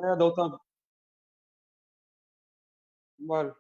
É, Dalton, bora.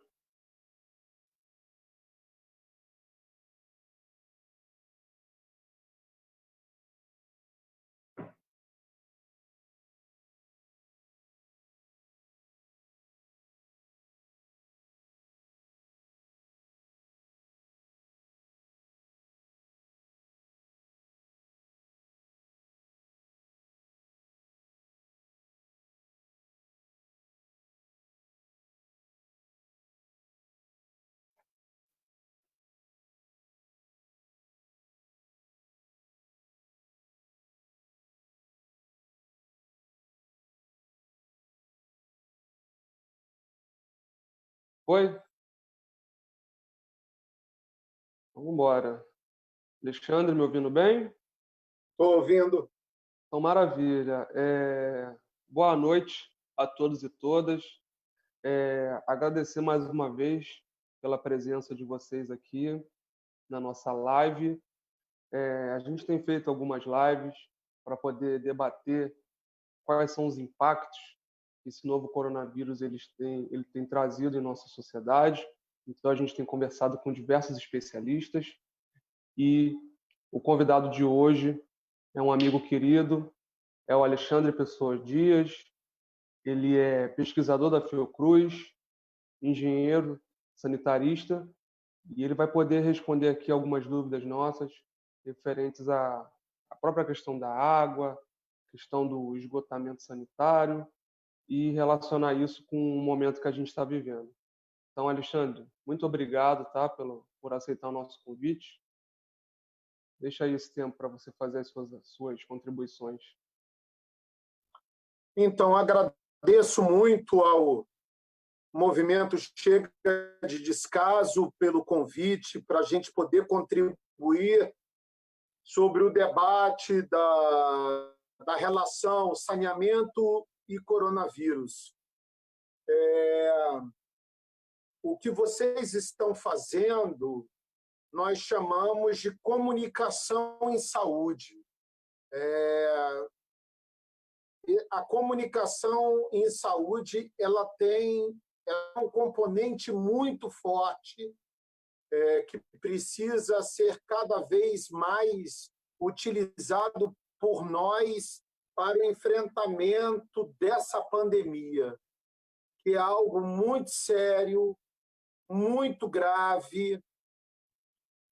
Oi? Vamos embora. Alexandre, me ouvindo bem? Estou ouvindo. Então, maravilha. Boa noite a todos e todas. Agradecer mais uma vez pela presença de vocês aqui na nossa live. A gente tem feito algumas lives para poder debater quais são os impactos que esse novo coronavírus ele tem trazido em nossa sociedade. Então, a gente tem conversado com diversos especialistas e o convidado de hoje é um amigo querido, é o Alexandre Pessoa Dias. Ele é pesquisador da Fiocruz, engenheiro sanitarista, e ele vai poder responder aqui algumas dúvidas nossas referentes à própria questão da água, questão do esgotamento sanitário e relacionar isso com o momento que a gente está vivendo. Então, Alexandre, muito obrigado, tá, por aceitar o nosso convite. Deixa aí esse tempo para você fazer as suas contribuições. Então, agradeço muito ao Movimento Chega de Descaso pelo convite para a gente poder contribuir sobre o debate da relação saneamento e coronavírus. O que vocês estão fazendo, nós chamamos de comunicação em saúde. A comunicação em saúde ela tem um componente muito forte que precisa ser cada vez mais utilizado por nós para o enfrentamento dessa pandemia, que é algo muito sério, muito grave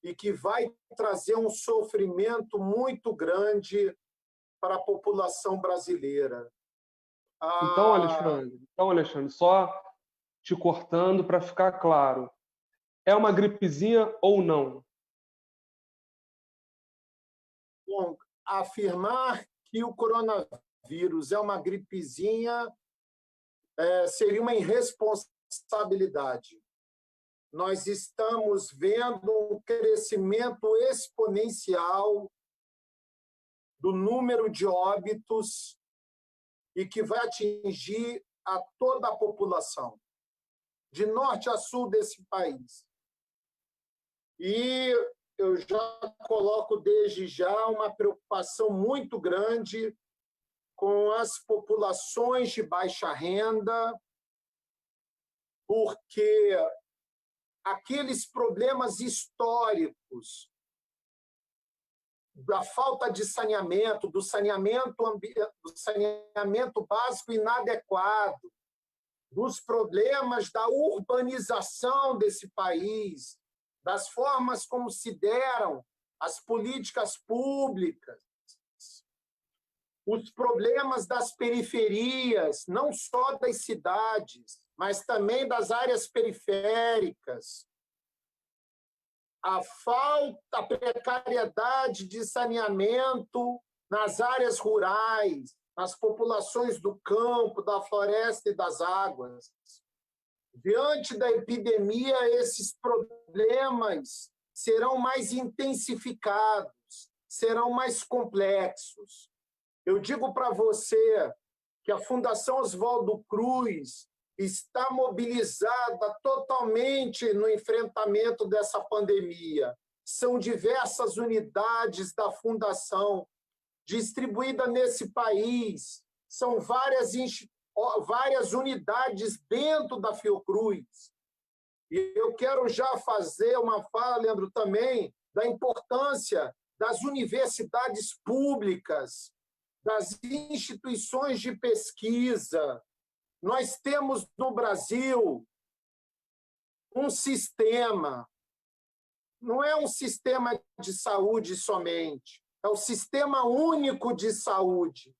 e que vai trazer um sofrimento muito grande para a população brasileira. Então, Alexandre, só te cortando para ficar claro, é uma gripezinha ou não? Bom, afirmar que o coronavírus é uma gripezinha seria uma irresponsabilidade. Nós estamos vendo um crescimento exponencial do número de óbitos e que vai atingir a toda a população, de norte a sul desse país. E eu já coloco desde já uma preocupação muito grande com as populações de baixa renda, porque aqueles problemas históricos da falta de saneamento, do saneamento básico inadequado, dos problemas da urbanização desse país, das formas como se deram as políticas públicas, os problemas das periferias, não só das cidades, mas também das áreas periféricas, a precariedade de saneamento nas áreas rurais, nas populações do campo, da floresta e das águas. Diante da epidemia, esses problemas serão mais intensificados, serão mais complexos. Eu digo para você que a Fundação Oswaldo Cruz está mobilizada totalmente no enfrentamento dessa pandemia. São diversas unidades da Fundação distribuídas nesse país, são várias várias unidades dentro da Fiocruz. E eu quero já fazer uma fala, Leandro, também da importância das universidades públicas, das instituições de pesquisa. Nós temos no Brasil um sistema, não é um sistema de saúde somente, é o Sistema Único de Saúde,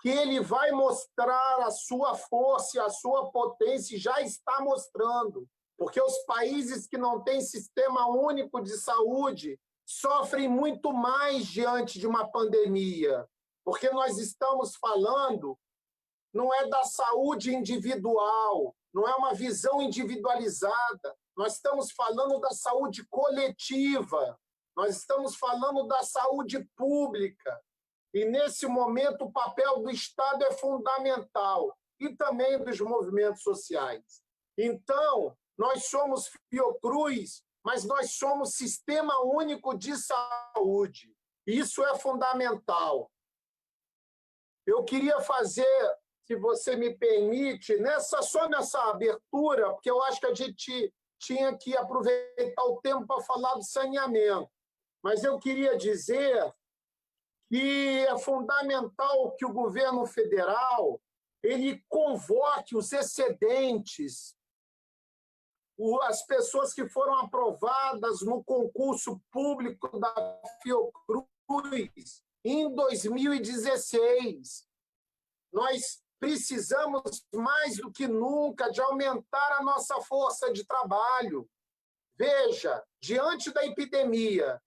que ele vai mostrar a sua força e a sua potência, e já está mostrando, porque os países que não têm Sistema Único de Saúde sofrem muito mais diante de uma pandemia, porque nós estamos falando, não é da saúde individual, não é uma visão individualizada, nós estamos falando da saúde coletiva, nós estamos falando da saúde pública. E, nesse momento, o papel do Estado é fundamental, e também dos movimentos sociais. Então, nós somos Fiocruz, mas nós somos Sistema Único de Saúde. Isso é fundamental. Eu queria fazer, se você me permite, só nessa abertura, porque eu acho que a gente tinha que aproveitar o tempo para falar do saneamento. Mas eu queria dizer que é fundamental que o governo federal ele convoque os excedentes, as pessoas que foram aprovadas no concurso público da Fiocruz em 2016. Nós precisamos, mais do que nunca, de aumentar a nossa força de trabalho. Veja, diante da epidemia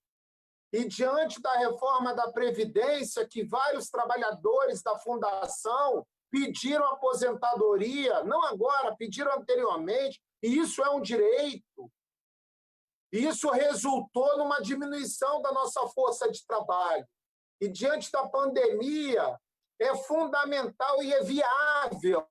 e diante da reforma da Previdência, que vários trabalhadores da Fundação pediram aposentadoria, não agora, pediram anteriormente, e isso é um direito. Isso resultou numa diminuição da nossa força de trabalho. E diante da pandemia, é fundamental e é viável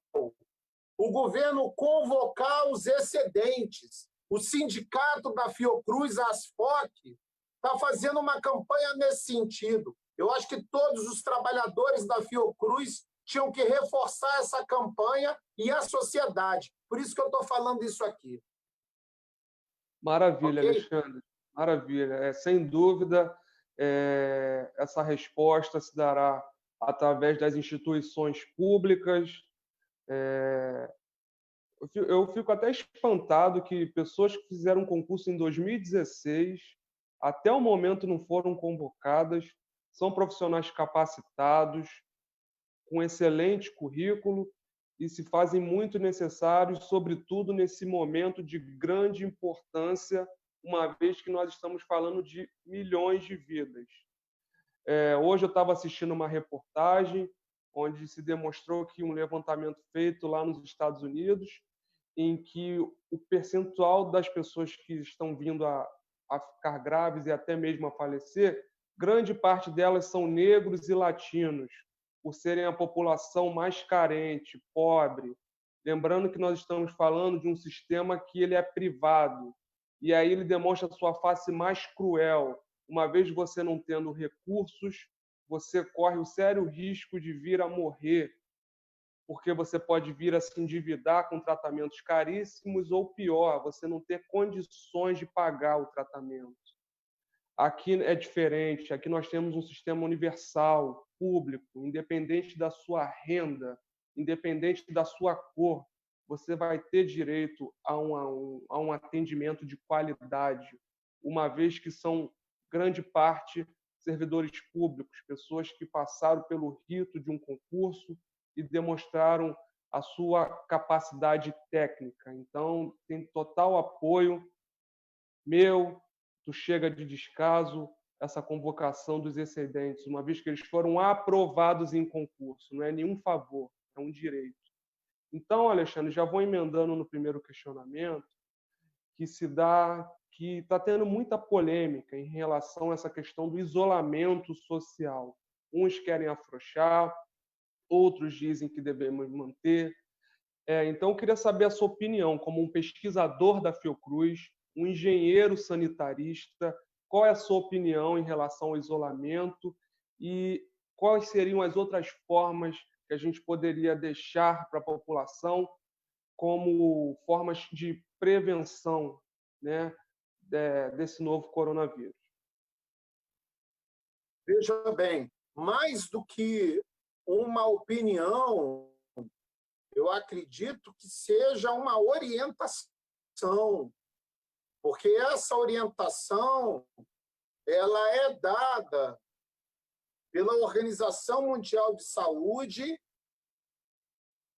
o governo convocar os excedentes. O sindicato da Fiocruz, a ASFOC, está fazendo uma campanha nesse sentido. Eu acho que todos os trabalhadores da Fiocruz tinham que reforçar essa campanha e a sociedade. Por isso que eu estou falando isso aqui. Maravilha, Okay? Alexandre. Maravilha. Sem dúvida, essa resposta se dará através das instituições públicas. Eu fico até espantado que pessoas que fizeram um concurso em 2016, até o momento não foram convocadas, são profissionais capacitados, com excelente currículo e se fazem muito necessários, sobretudo nesse momento de grande importância, uma vez que nós estamos falando de milhões de vidas. Hoje eu estava assistindo uma reportagem onde se demonstrou que um levantamento feito lá nos Estados Unidos, em que o percentual das pessoas que estão vindo a ficar graves e até mesmo a falecer, grande parte delas são negros e latinos, por serem a população mais carente, pobre. Lembrando que nós estamos falando de um sistema que ele é privado, e aí ele demonstra a sua face mais cruel. Uma vez você não tendo recursos, você corre o sério risco de vir a morrer, porque você pode vir a se endividar com tratamentos caríssimos ou, pior, você não ter condições de pagar o tratamento. Aqui é diferente, aqui nós temos um sistema universal, público, independente da sua renda, independente da sua cor, você vai ter direito a um atendimento de qualidade, uma vez que são, grande parte, servidores públicos, pessoas que passaram pelo rito de um concurso e demonstraram a sua capacidade técnica. Então, tem total apoio meu, do Chega de Descaso, essa convocação dos excedentes, uma vez que eles foram aprovados em concurso. Não é nenhum favor, é um direito. Então, Alexandre, já vou emendando no primeiro questionamento, que está tendo muita polêmica em relação a essa questão do isolamento social. Uns querem afrouxar, outros dizem que devemos manter. Então, eu queria saber a sua opinião, como um pesquisador da Fiocruz, um engenheiro sanitarista, qual é a sua opinião em relação ao isolamento e quais seriam as outras formas que a gente poderia deixar para a população como formas de prevenção, né, desse novo coronavírus? Veja bem, mais do que uma opinião, eu acredito que seja uma orientação, porque essa orientação ela é dada pela Organização Mundial de Saúde,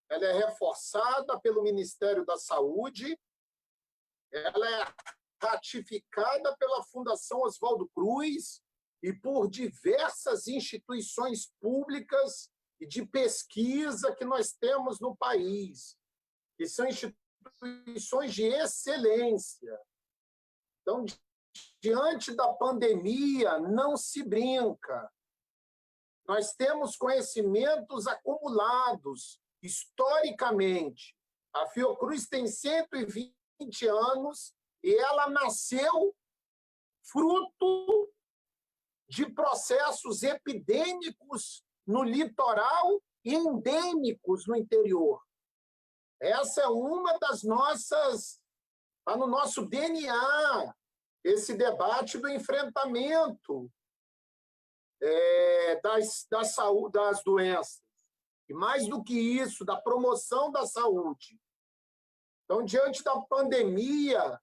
ela é reforçada pelo Ministério da Saúde, ela é ratificada pela Fundação Oswaldo Cruz e por diversas instituições públicas e de pesquisa que nós temos no país, que são instituições de excelência. Então, diante da pandemia, não se brinca. Nós temos conhecimentos acumulados historicamente. A Fiocruz tem 120 anos e ela nasceu fruto de processos epidêmicos no litoral e endêmicos no interior. Essa é uma das nossas... Está no nosso DNA, esse debate do enfrentamento das doenças. E mais do que isso, da promoção da saúde. Então, diante da pandemia,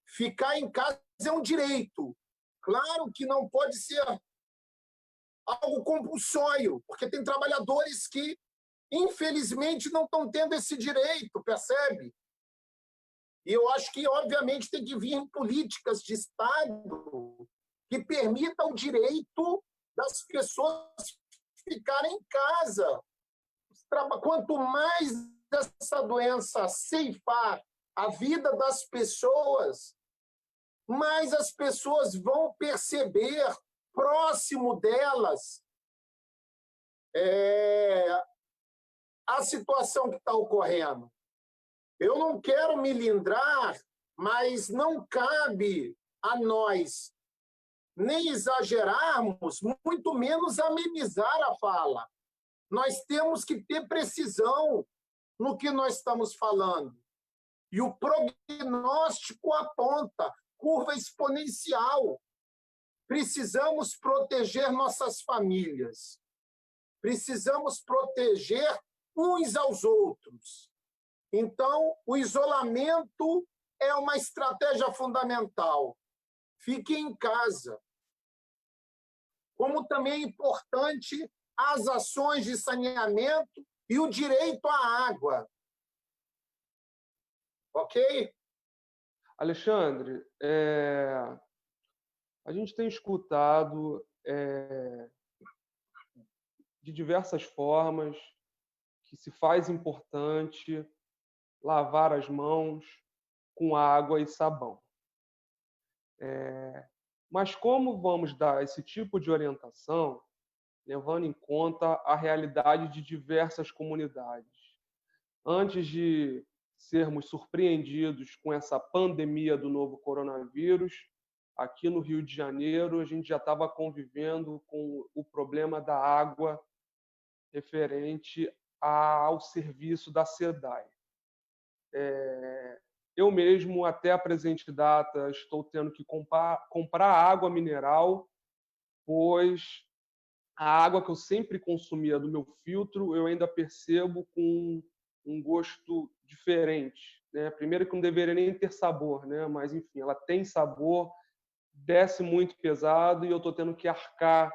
ficar em casa é um direito. Claro que não pode ser algo compulsório, porque tem trabalhadores que, infelizmente, não estão tendo esse direito, percebe? E eu acho que, obviamente, tem que vir políticas de Estado que permitam o direito das pessoas ficarem em casa. Quanto mais essa doença ceifar a vida das pessoas, mais as pessoas vão perceber, próximo delas, a situação que está ocorrendo. Eu não quero me lindrar, mas não cabe a nós nem exagerarmos, muito menos amenizar a fala. Nós temos que ter precisão no que nós estamos falando. E o prognóstico aponta curva exponencial. Precisamos proteger nossas famílias. Precisamos proteger uns aos outros. Então, o isolamento é uma estratégia fundamental. Fique em casa. Como também é importante as ações de saneamento e o direito à água. Ok? Alexandre, a gente tem escutado de diversas formas que se faz importante lavar as mãos com água e sabão. Mas como vamos dar esse tipo de orientação levando em conta a realidade de diversas comunidades? Antes de sermos surpreendidos com essa pandemia do novo coronavírus, aqui no Rio de Janeiro, a gente já estava convivendo com o problema da água referente ao serviço da SEDAI. Eu mesmo, até a presente data, estou tendo que comprar água mineral, pois a água que eu sempre consumia do meu filtro, eu ainda percebo com um gosto diferente, né? Primeiro que não deveria nem ter sabor, né? Mas, enfim, ela tem sabor, desce muito pesado e eu estou tendo que arcar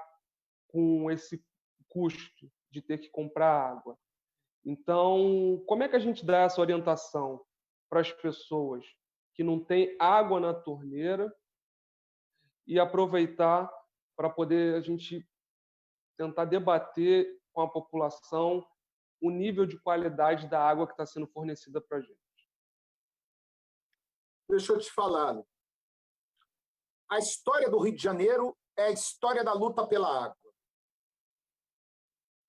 com esse custo de ter que comprar água. Então, como é que a gente dá essa orientação para as pessoas que não têm água na torneira e aproveitar para poder a gente tentar debater com a população o nível de qualidade da água que está sendo fornecida para a gente? Deixa eu te falar. A história do Rio de Janeiro é a história da luta pela água.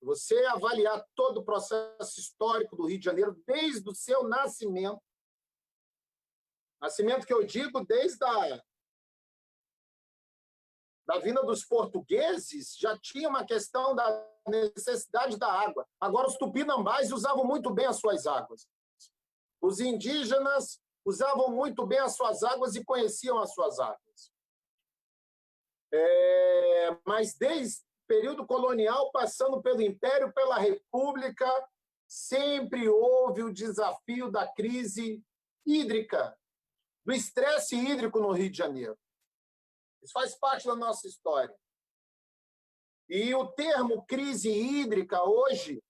Você avaliar todo o processo histórico do Rio de Janeiro, desde o seu nascimento que eu digo desde da vinda dos portugueses, já tinha uma questão da necessidade da água. Agora, os tupinambás usavam muito bem as suas águas. Os indígenas usavam muito bem as suas águas e conheciam as suas águas. Mas desde o período colonial, passando pelo Império, pela República, sempre houve o desafio da crise hídrica, do estresse hídrico no Rio de Janeiro. Isso faz parte da nossa história. E o termo crise hídrica, hoje,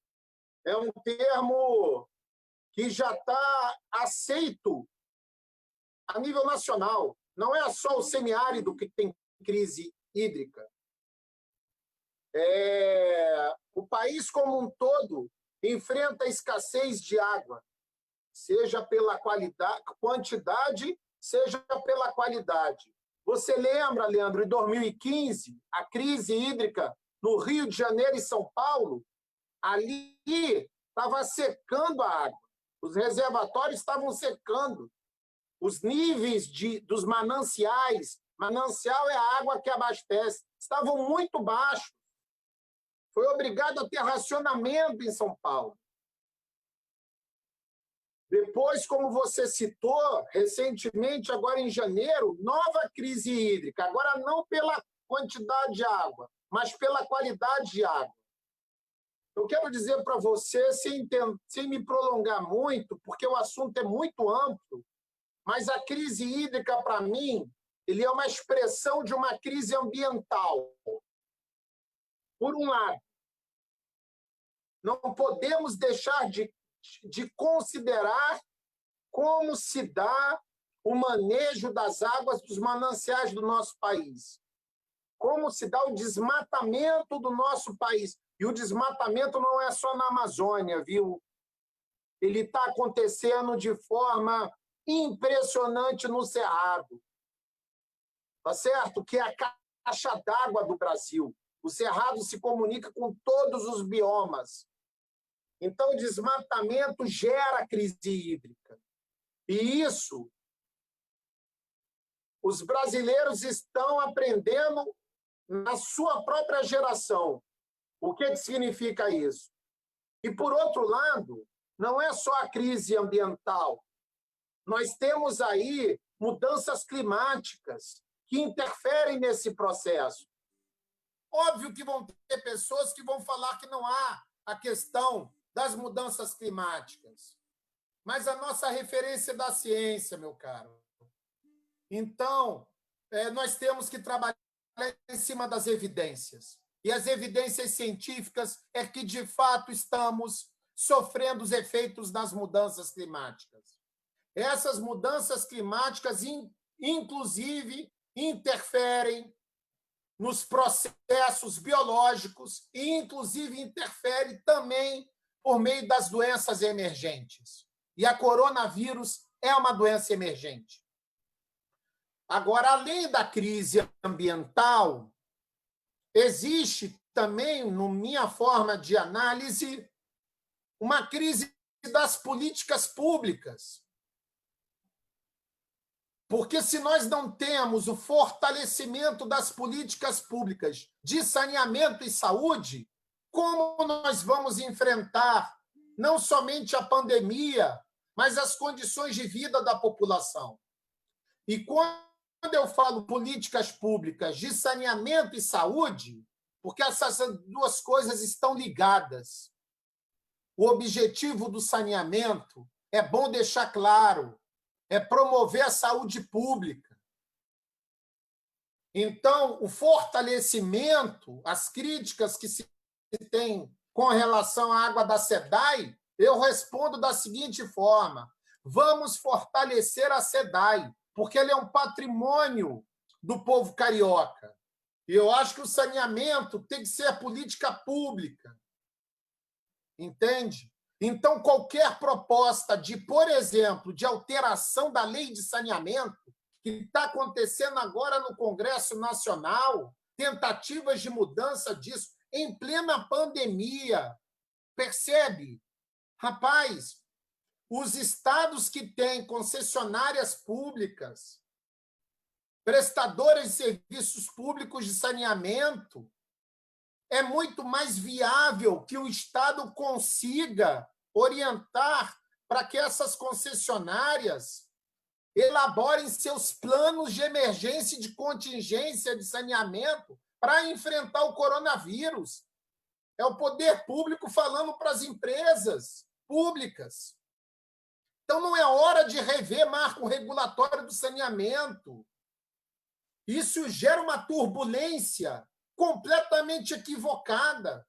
é um termo que já está aceito a nível nacional. Não é só o semiárido que tem crise hídrica. O país como um todo enfrenta a escassez de água, seja pela quantidade, seja pela qualidade. Você lembra, Leandro, em 2015, a crise hídrica no Rio de Janeiro e São Paulo? Ali estava secando a água. Os reservatórios estavam secando. Os níveis dos mananciais, manancial é a água que abastece, estavam muito baixos. Foi obrigado a ter racionamento em São Paulo. Depois, como você citou, recentemente, agora em janeiro, nova crise hídrica. Agora não pela quantidade de água, mas pela qualidade de água. Eu quero dizer para você, sem me prolongar muito, porque o assunto é muito amplo, mas a crise hídrica, para mim, ele é uma expressão de uma crise ambiental. Por um lado, não podemos deixar de considerar como se dá o manejo das águas dos mananciais do nosso país, como se dá o desmatamento do nosso país. E o desmatamento não é só na Amazônia, viu? Ele está acontecendo de forma impressionante no Cerrado, tá certo? Que é a caixa d'água do Brasil. O Cerrado se comunica com todos os biomas. Então, o desmatamento gera crise hídrica. E isso, os brasileiros estão aprendendo na sua própria geração. O que significa isso? E, por outro lado, não é só a crise ambiental. Nós temos aí mudanças climáticas que interferem nesse processo. Óbvio que vão ter pessoas que vão falar que não há a questão das mudanças climáticas. Mas a nossa referência é da ciência, meu caro. Então, nós temos que trabalhar em cima das evidências. E as evidências científicas é que, de fato, estamos sofrendo os efeitos das mudanças climáticas. Essas mudanças climáticas, inclusive, interferem nos processos biológicos e, inclusive, interfere também por meio das doenças emergentes. E a coronavírus é uma doença emergente. Agora, além da crise ambiental, existe também, na minha forma de análise, uma crise das políticas públicas. Porque se nós não temos o fortalecimento das políticas públicas de saneamento e saúde, como nós vamos enfrentar não somente a pandemia, mas as condições de vida da população? E quando eu falo políticas públicas de saneamento e saúde, porque essas duas coisas estão ligadas. O objetivo do saneamento, é bom deixar claro, é promover a saúde pública. Então, o fortalecimento, as críticas que se tem com relação à água da SEDAI, eu respondo da seguinte forma: vamos fortalecer a SEDAI, porque ele é um patrimônio do povo carioca. E eu acho que o saneamento tem que ser política pública. Entende? Então, qualquer proposta de, por exemplo, de alteração da lei de saneamento, que está acontecendo agora no Congresso Nacional, tentativas de mudança disso, em plena pandemia, percebe? Rapaz, os estados que têm concessionárias públicas prestadoras de serviços públicos de saneamento, é muito mais viável que o Estado consiga orientar para que essas concessionárias elaborem seus planos de emergência e de contingência de saneamento para enfrentar o coronavírus. É o poder público falando para as empresas públicas. Então, não é hora de rever marco regulatório do saneamento. Isso gera uma turbulência completamente equivocada.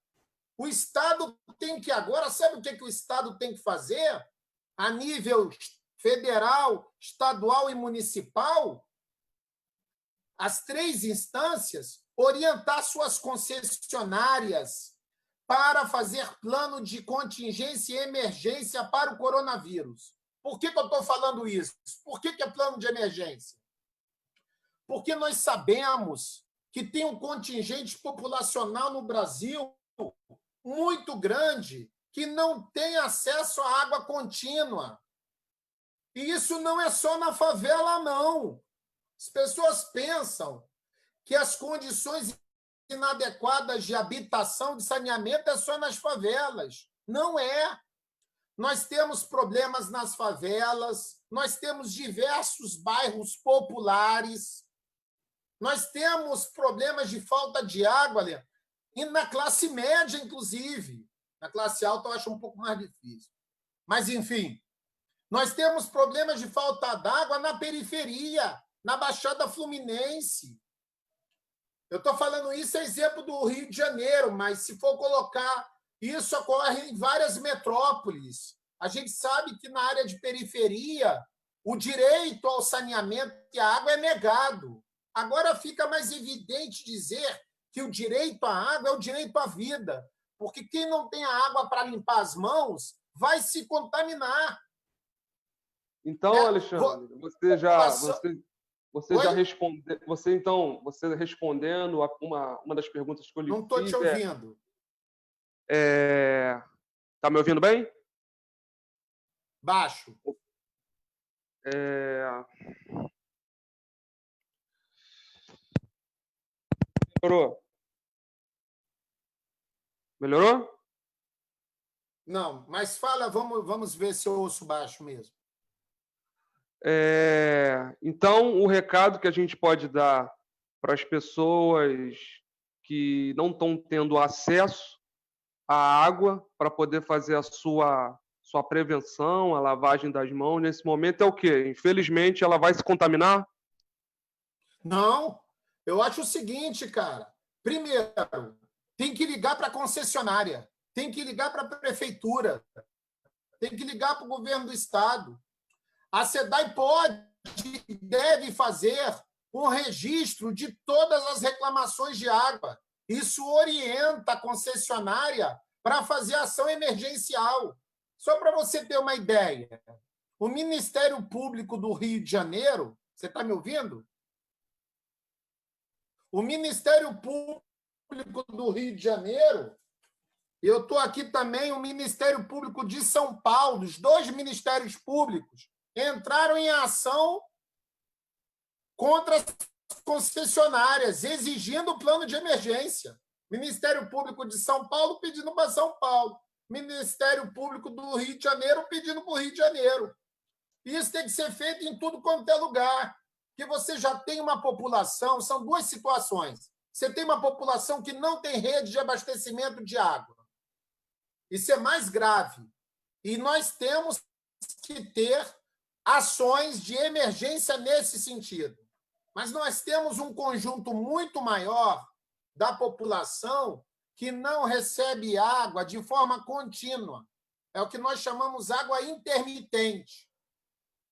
O Estado tem que agora, sabe o que o Estado tem que fazer? A nível federal, estadual e municipal, as 3 instâncias, orientar suas concessionárias para fazer plano de contingência e emergência para o coronavírus. Por que eu estou falando isso? Por que é plano de emergência? Porque nós sabemos que tem um contingente populacional no Brasil muito grande que não tem acesso à água contínua. E isso não é só na favela, não. As pessoas pensam que as condições inadequadas de habitação, de saneamento, é só nas favelas. Não é. Nós temos problemas nas favelas, nós temos diversos bairros populares, nós temos problemas de falta de água, e na classe média, inclusive. Na classe alta, eu acho um pouco mais difícil. Mas, enfim, nós temos problemas de falta d'água na periferia, na Baixada Fluminense. Eu estou falando isso é exemplo do Rio de Janeiro, mas se for colocar, isso ocorre em várias metrópoles. A gente sabe que na área de periferia, o direito ao saneamento e à água é negado. Agora fica mais evidente dizer que o direito à água é o direito à vida, porque quem não tem a água para limpar as mãos vai se contaminar. Então, Alexandre, você já respondeu, você respondendo a uma das perguntas que eu lhe Não estou te ouvindo. Tá me ouvindo bem? Baixo. Melhorou? Melhorou? Não, mas fala, vamos ver se eu ouço baixo mesmo. Então, o recado que a gente pode dar para as pessoas que não estão tendo acesso à água para poder fazer a sua prevenção, a lavagem das mãos, nesse momento é o quê? Infelizmente, ela vai se contaminar? Não, eu acho o seguinte, cara. Primeiro, tem que ligar para a concessionária, tem que ligar para a prefeitura, tem que ligar para o governo do estado. A SEDAI pode e deve fazer um registro de todas as reclamações de água. Isso orienta a concessionária para fazer ação emergencial. Só para você ter uma ideia, o Ministério Público do Rio de Janeiro, você está me ouvindo? O Ministério Público do Rio de Janeiro, eu estou aqui também, o Ministério Público de São Paulo, os 2 ministérios públicos entraram em ação contra as concessionárias, exigindo o plano de emergência. Ministério Público de São Paulo pedindo para São Paulo. Ministério Público do Rio de Janeiro pedindo para o Rio de Janeiro. Isso tem que ser feito em tudo quanto é lugar, que você já tem uma população, são 2 situações. Você tem uma população que não tem rede de abastecimento de água. Isso é mais grave. E nós temos que ter ações de emergência nesse sentido. Mas nós temos um conjunto muito maior da população que não recebe água de forma contínua. É o que nós chamamos água intermitente.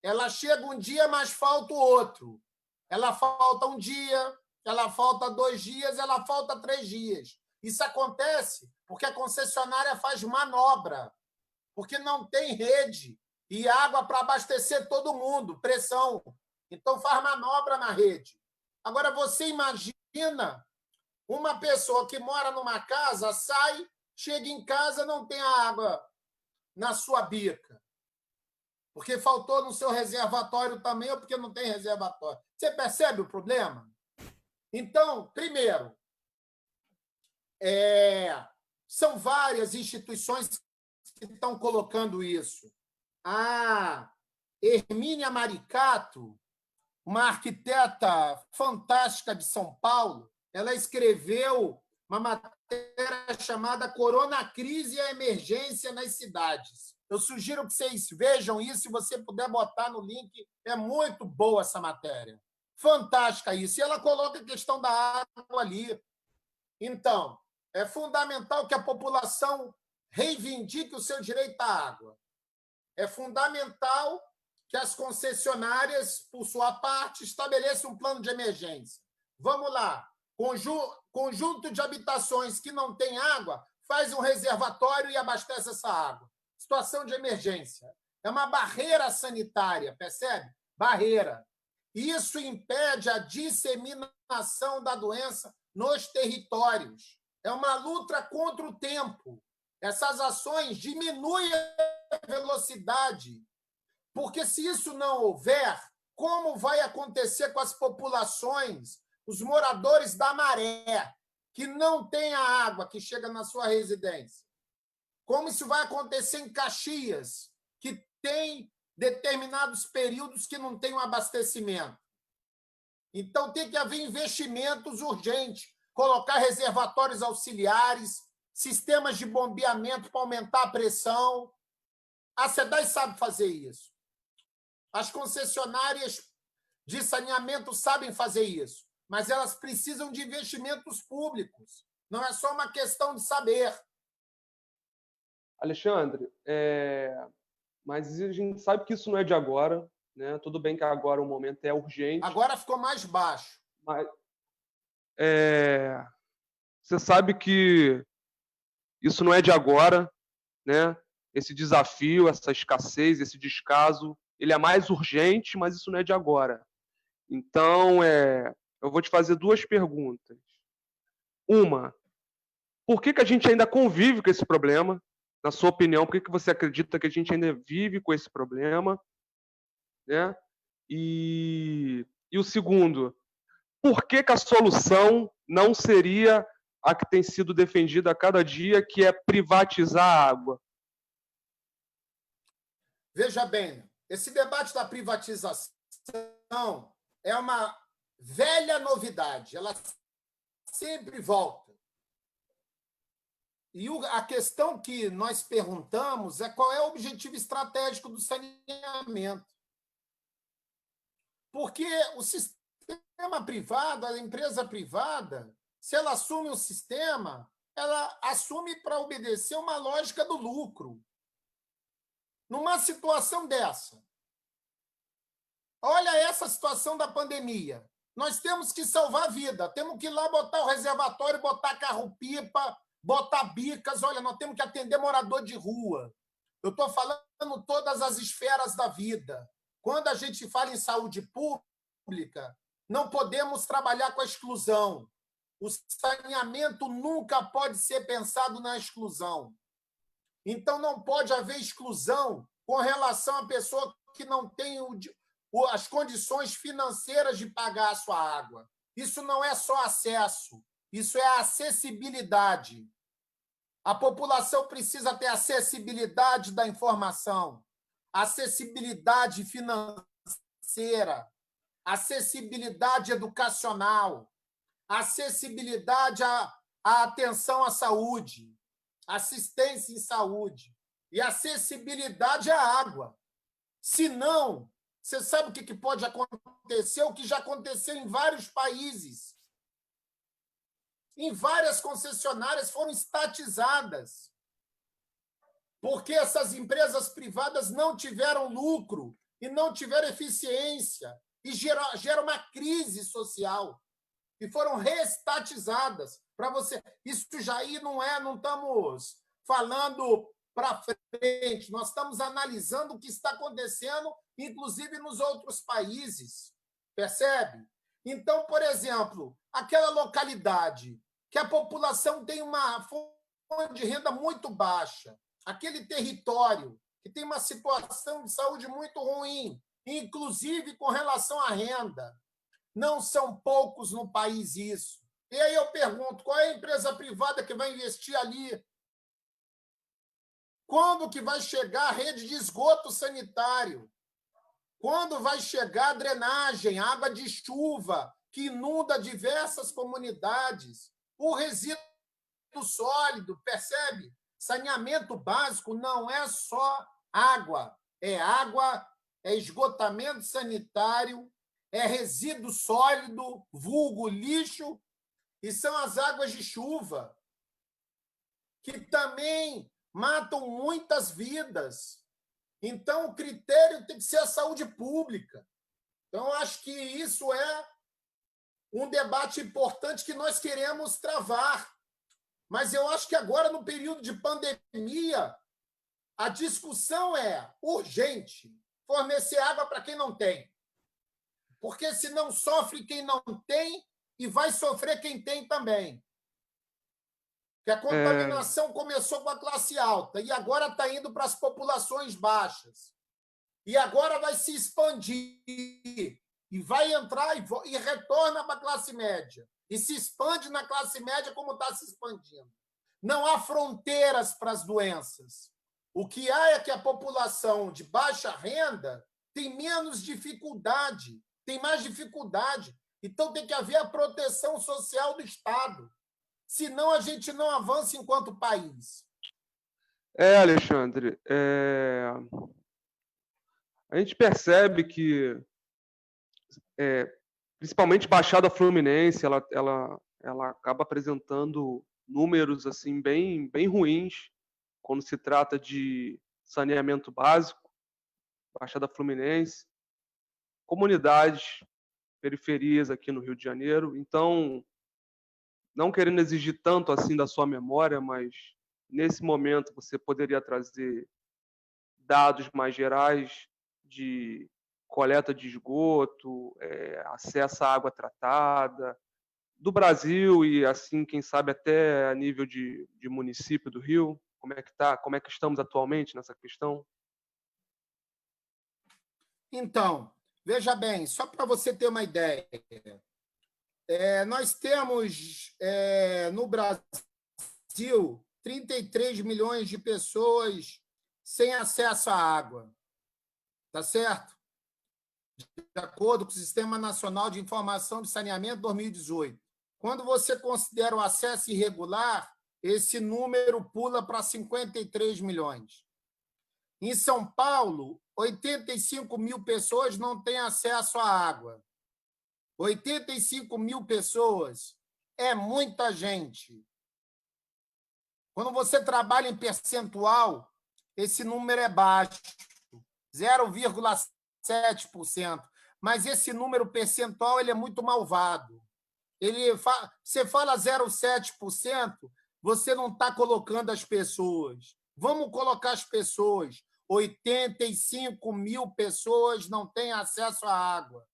Ela chega um dia, mas falta o outro. Ela falta um dia, ela falta 2 dias, ela falta 3 dias. Isso acontece porque a concessionária faz manobra, porque não tem rede e água para abastecer todo mundo, pressão. Então, faz manobra na rede. Agora, você imagina uma pessoa que mora numa casa, sai, chega em casa, não tem água na sua bica. Porque faltou no seu reservatório também, ou porque não tem reservatório. Você percebe o problema? Então, primeiro, são várias instituições que estão colocando isso. A Hermínia Maricato, uma arquiteta fantástica de São Paulo, ela escreveu uma matéria chamada Corona Crise e a Emergência nas Cidades. Eu sugiro que vocês vejam isso, se você puder botar no link, é muito boa essa matéria. Fantástica isso. E ela coloca a questão da água ali. Então, é fundamental que a população reivindique o seu direito à água. É fundamental que as concessionárias, por sua parte, estabeleçam um plano de emergência. Vamos lá. Conjunto de habitações que não tem água, faz um reservatório e abastece essa água. Situação de emergência. É uma barreira sanitária, percebe? Barreira. Isso impede a disseminação da doença nos territórios. É uma luta contra o tempo. Essas ações diminuem a velocidade, porque se isso não houver, como vai acontecer com as populações, os moradores da Maré, que não têm a água que chega na sua residência? Como isso vai acontecer em Caxias, que tem determinados períodos que não tem um abastecimento? Então, tem que haver investimentos urgentes, colocar reservatórios auxiliares, sistemas de bombeamento para aumentar a pressão. A SEDAI sabe fazer isso. As concessionárias de saneamento sabem fazer isso, mas elas precisam de investimentos públicos. Não é só uma questão de saber. Alexandre, mas a gente sabe que isso não é de agora, né? Tudo bem que agora o momento é urgente. Agora ficou mais baixo. Mas você sabe que isso não é de agora, né? Esse desafio, essa escassez, esse descaso, ele é mais urgente, mas isso não é de agora. Então, eu vou te fazer duas perguntas. Uma, por que a gente ainda convive com esse problema? Na sua opinião, por que você acredita que a gente ainda vive com esse problema? Né? E o segundo, por que a solução não seria a que tem sido defendida a cada dia, que é privatizar a água? Veja bem, esse debate da privatização é uma velha novidade, ela sempre volta. E a questão que nós perguntamos é qual é o objetivo estratégico do saneamento. Porque o sistema privado, a empresa privada, se ela assume um sistema, ela assume para obedecer uma lógica do lucro. Numa situação dessa, olha essa situação da pandemia. Nós temos que salvar a vida, temos que ir lá botar o reservatório, botar carro-pipa, botar bicas. Olha, nós temos que atender morador de rua. Eu estou falando todas as esferas da vida. Quando a gente fala em saúde pública, não podemos trabalhar com a exclusão. O saneamento nunca pode ser pensado na exclusão. Então, não pode haver exclusão com relação à pessoa que não tem as condições financeiras de pagar a sua água. Isso não é só acesso, isso é acessibilidade. A população precisa ter acessibilidade da informação, acessibilidade financeira, acessibilidade educacional, acessibilidade à atenção à saúde, assistência em saúde e acessibilidade à água. Se não, você sabe o que pode acontecer? O que já aconteceu em vários países. Em várias concessionárias foram estatizadas, porque essas empresas privadas não tiveram lucro e não tiveram eficiência e gera uma crise social e foram reestatizadas. Para você, isso já aí não estamos falando para frente, nós estamos analisando o que está acontecendo, inclusive nos outros países, percebe? Então, por exemplo, aquela localidade que a população tem uma fonte de renda muito baixa, aquele território que tem uma situação de saúde muito ruim, inclusive com relação à renda. Não são poucos no país isso. E aí eu pergunto, qual é a empresa privada que vai investir ali? Quando que vai chegar a rede de esgoto sanitário? Quando vai chegar a drenagem, água de chuva, que inunda diversas comunidades? O resíduo sólido, percebe? Saneamento básico não é só água, é esgotamento sanitário, é resíduo sólido, vulgo lixo, e são as águas de chuva, que também matam muitas vidas. Então, o critério tem que ser a saúde pública. Então, eu acho que isso é um debate importante que nós queremos travar. Mas eu acho que agora, no período de pandemia, a discussão é urgente fornecer água para quem não tem. Porque senão sofre quem não tem e vai sofrer quem tem também. Que a contaminação começou com a classe alta e agora está indo para as populações baixas. E agora vai se expandir e vai entrar e retorna para a classe média. E se expande na classe média como está se expandindo. Não há fronteiras para as doenças. O que há é que a população de baixa renda tem menos dificuldade, tem mais dificuldade. Então tem que haver a proteção social do Estado. Senão a gente não avança enquanto país. Alexandre, a gente percebe que, principalmente Baixada Fluminense, ela acaba apresentando números assim bem ruins quando se trata de saneamento básico. Baixada Fluminense, comunidades, periferias aqui no Rio de Janeiro. Então, não querendo exigir tanto assim da sua memória, mas nesse momento você poderia trazer dados mais gerais de coleta de esgoto, acesso à água tratada, do Brasil e, assim, quem sabe até a nível de município do Rio? Como é que tá? Como é que estamos atualmente nessa questão? Então, veja bem, só para você ter uma ideia, nós temos no Brasil 33 milhões de pessoas sem acesso à água, tá certo? De acordo com o Sistema Nacional de Informação de Saneamento 2018. Quando você considera o acesso irregular, esse número pula para 53 milhões. Em São Paulo, 85 mil pessoas não têm acesso à água. 85 mil pessoas é muita gente. Quando você trabalha em percentual, esse número é baixo, 0,7%. Mas esse número percentual ele é muito malvado. Você fala 0,7%, você não está colocando as pessoas. Vamos colocar as pessoas. 85 mil pessoas não têm acesso à água.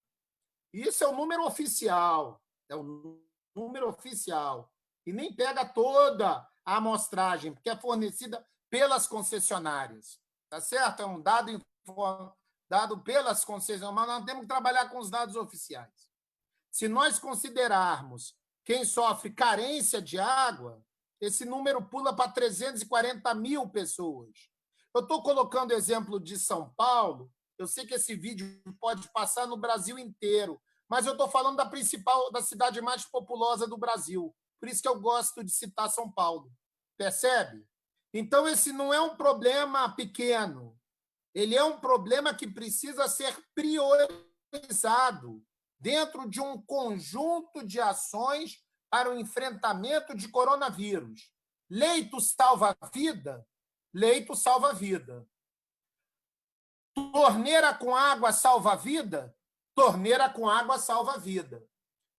Isso é o número oficial. É o número oficial. E nem pega toda a amostragem, porque é fornecida pelas concessionárias. Tá certo? É um dado pelas concessionárias, mas nós temos que trabalhar com os dados oficiais. Se nós considerarmos quem sofre carência de água, esse número pula para 340 mil pessoas. Eu estou colocando o exemplo de São Paulo, eu sei que esse vídeo pode passar no Brasil inteiro, mas eu estou falando da cidade mais populosa do Brasil. Por isso que eu gosto de citar São Paulo. Percebe? Então, esse não é um problema pequeno. Ele é um problema que precisa ser priorizado dentro de um conjunto de ações para o enfrentamento de coronavírus. Leito salva vida, leito salva vida. Torneira com água salva vida, torneira com água salva vida.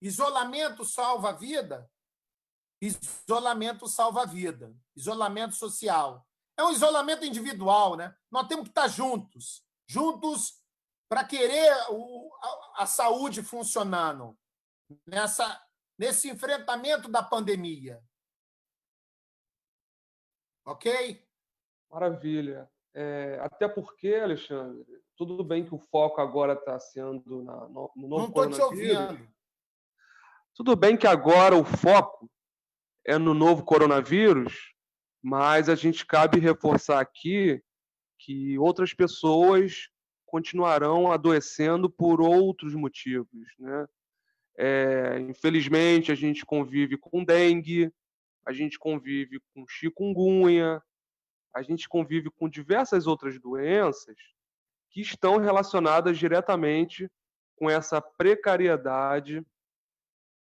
Isolamento salva vida, isolamento salva vida. Isolamento social. É um isolamento individual, né? Nós temos que estar juntos para querer a saúde funcionando nesse enfrentamento da pandemia. Ok? Maravilha. Até porque, Alexandre, tudo bem que o foco agora está sendo no novo Não estou te coronavírus. ouvindo. Tudo bem que agora o foco é no novo coronavírus, mas a gente cabe reforçar aqui que outras pessoas continuarão adoecendo por outros motivos, né? Infelizmente, a gente convive com dengue, a gente convive com chikungunya, a gente convive com diversas outras doenças que estão relacionadas diretamente com essa precariedade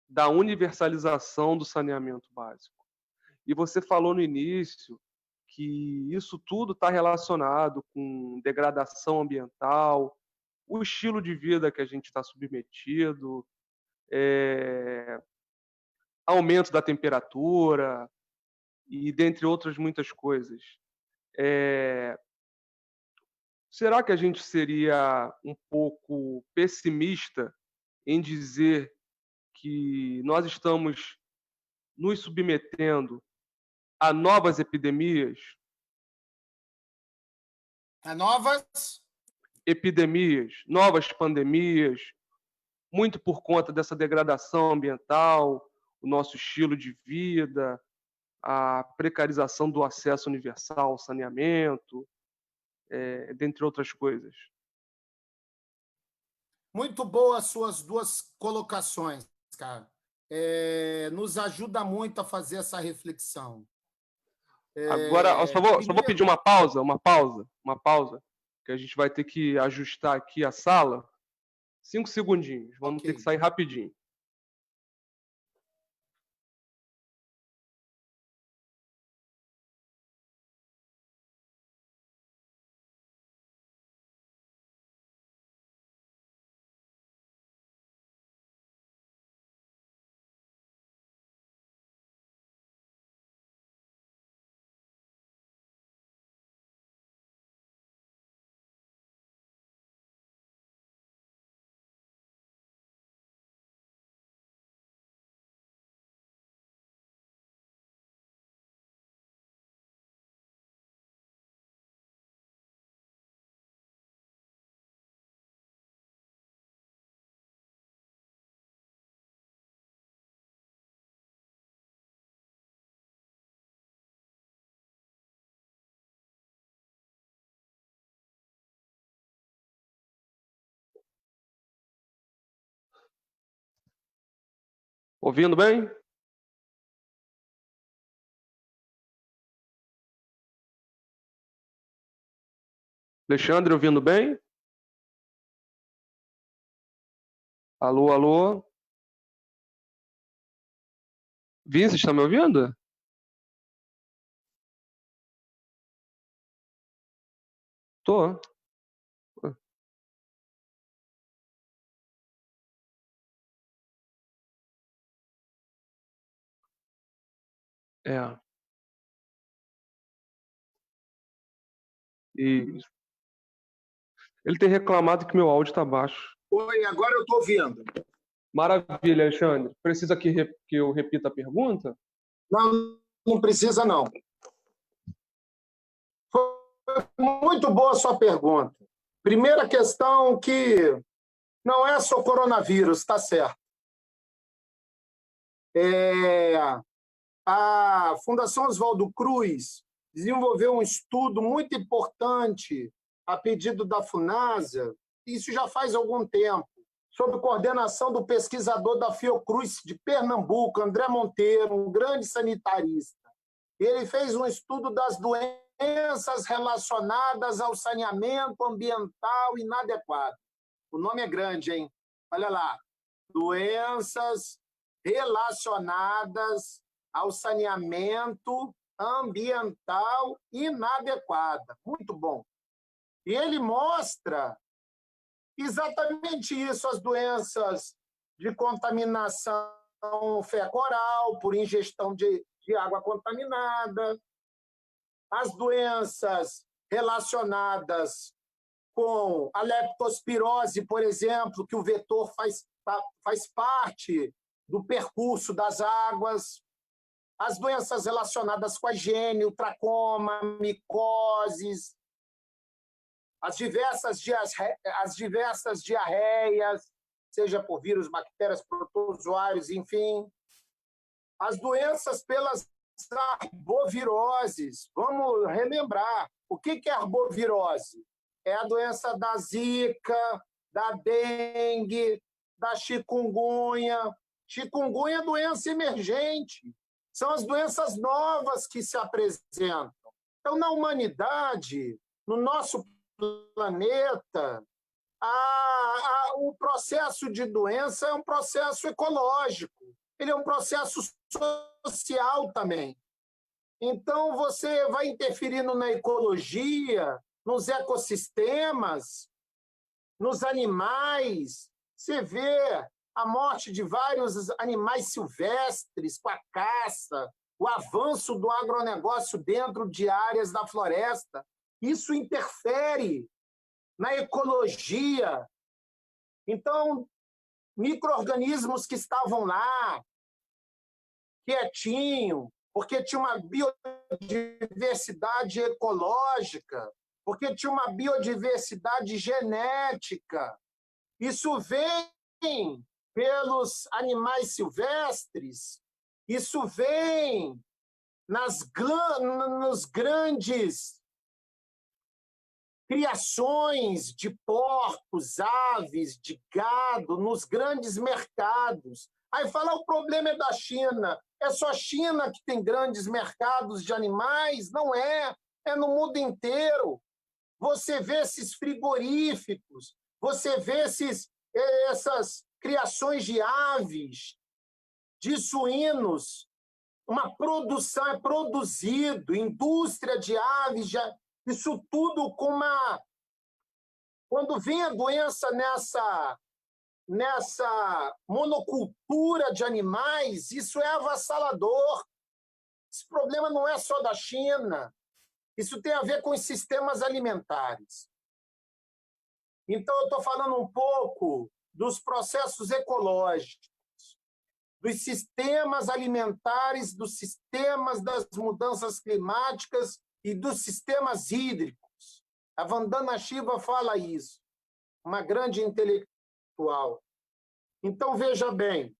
da universalização do saneamento básico. E você falou no início que isso tudo está relacionado com degradação ambiental, o estilo de vida que a gente está submetido, aumento da temperatura e dentre outras muitas coisas. Será que a gente seria um pouco pessimista em dizer que nós estamos nos submetendo a novas epidemias? A novas Epidemias, novas pandemias, muito por conta dessa degradação ambiental, o nosso estilo de vida, a precarização do acesso universal ao saneamento, dentre outras coisas. Muito boas suas duas colocações, cara. Nos ajuda muito a fazer essa reflexão. Agora, só vou pedir uma pausa, que a gente vai ter que ajustar aqui a sala. 5 segundinhos, vamos ter que sair rapidinho. Ouvindo bem? Alexandre, ouvindo bem? Alô, alô? Vinícius, está me ouvindo? Tô. Isso. Ele tem reclamado que meu áudio está baixo. Oi, agora eu estou ouvindo. Maravilha, Alexandre. Precisa que eu repita a pergunta? Não precisa, não. Foi muito boa a sua pergunta. Primeira questão que não é só coronavírus, está certo. A Fundação Oswaldo Cruz desenvolveu um estudo muito importante a pedido da FUNASA, isso já faz algum tempo, sob coordenação do pesquisador da Fiocruz de Pernambuco, André Monteiro, um grande sanitarista. Ele fez um estudo das doenças relacionadas ao saneamento ambiental inadequado. O nome é grande, hein? Olha lá. Doenças relacionadas ao saneamento ambiental inadequado. Muito bom. E ele mostra exatamente isso, as doenças de contaminação fecal-oral por ingestão de água contaminada, as doenças relacionadas com a leptospirose, por exemplo, que o vetor faz parte do percurso das águas, as doenças relacionadas com a higiene, o tracoma, micoses, as diversas diarreias, seja por vírus, bactérias, protozoários, enfim, as doenças pelas arboviroses. Vamos relembrar. O que é arbovirose? É a doença da zika, da dengue, da chikungunya. Chikungunya é doença emergente. São as doenças novas que se apresentam. Então, na humanidade, no nosso planeta, o processo de doença é um processo ecológico. Ele é um processo social também. Então, você vai interferindo na ecologia, nos ecossistemas, nos animais. Você vê a morte de vários animais silvestres com a caça, o avanço do agronegócio dentro de áreas da floresta. Isso interfere na ecologia. Então, micro-organismos que estavam lá, quietinho, porque tinha uma biodiversidade ecológica, porque tinha uma biodiversidade genética. Isso vem pelos animais silvestres, isso vem nos grandes criações de porcos, aves, de gado, nos grandes mercados. Aí fala, o problema é da China. É só a China que tem grandes mercados de animais? Não é. É no mundo inteiro. Você vê esses frigoríficos, você vê essas criações de aves, de suínos, uma produção é produzido, indústria de aves, isso tudo com uma... Quando vem a doença nessa monocultura de animais, isso é avassalador. Esse problema não é só da China, isso tem a ver com os sistemas alimentares. Então, eu estou falando um pouco dos processos ecológicos, dos sistemas alimentares, dos sistemas das mudanças climáticas e dos sistemas hídricos. A Vandana Shiva fala isso, uma grande intelectual. Então, veja bem,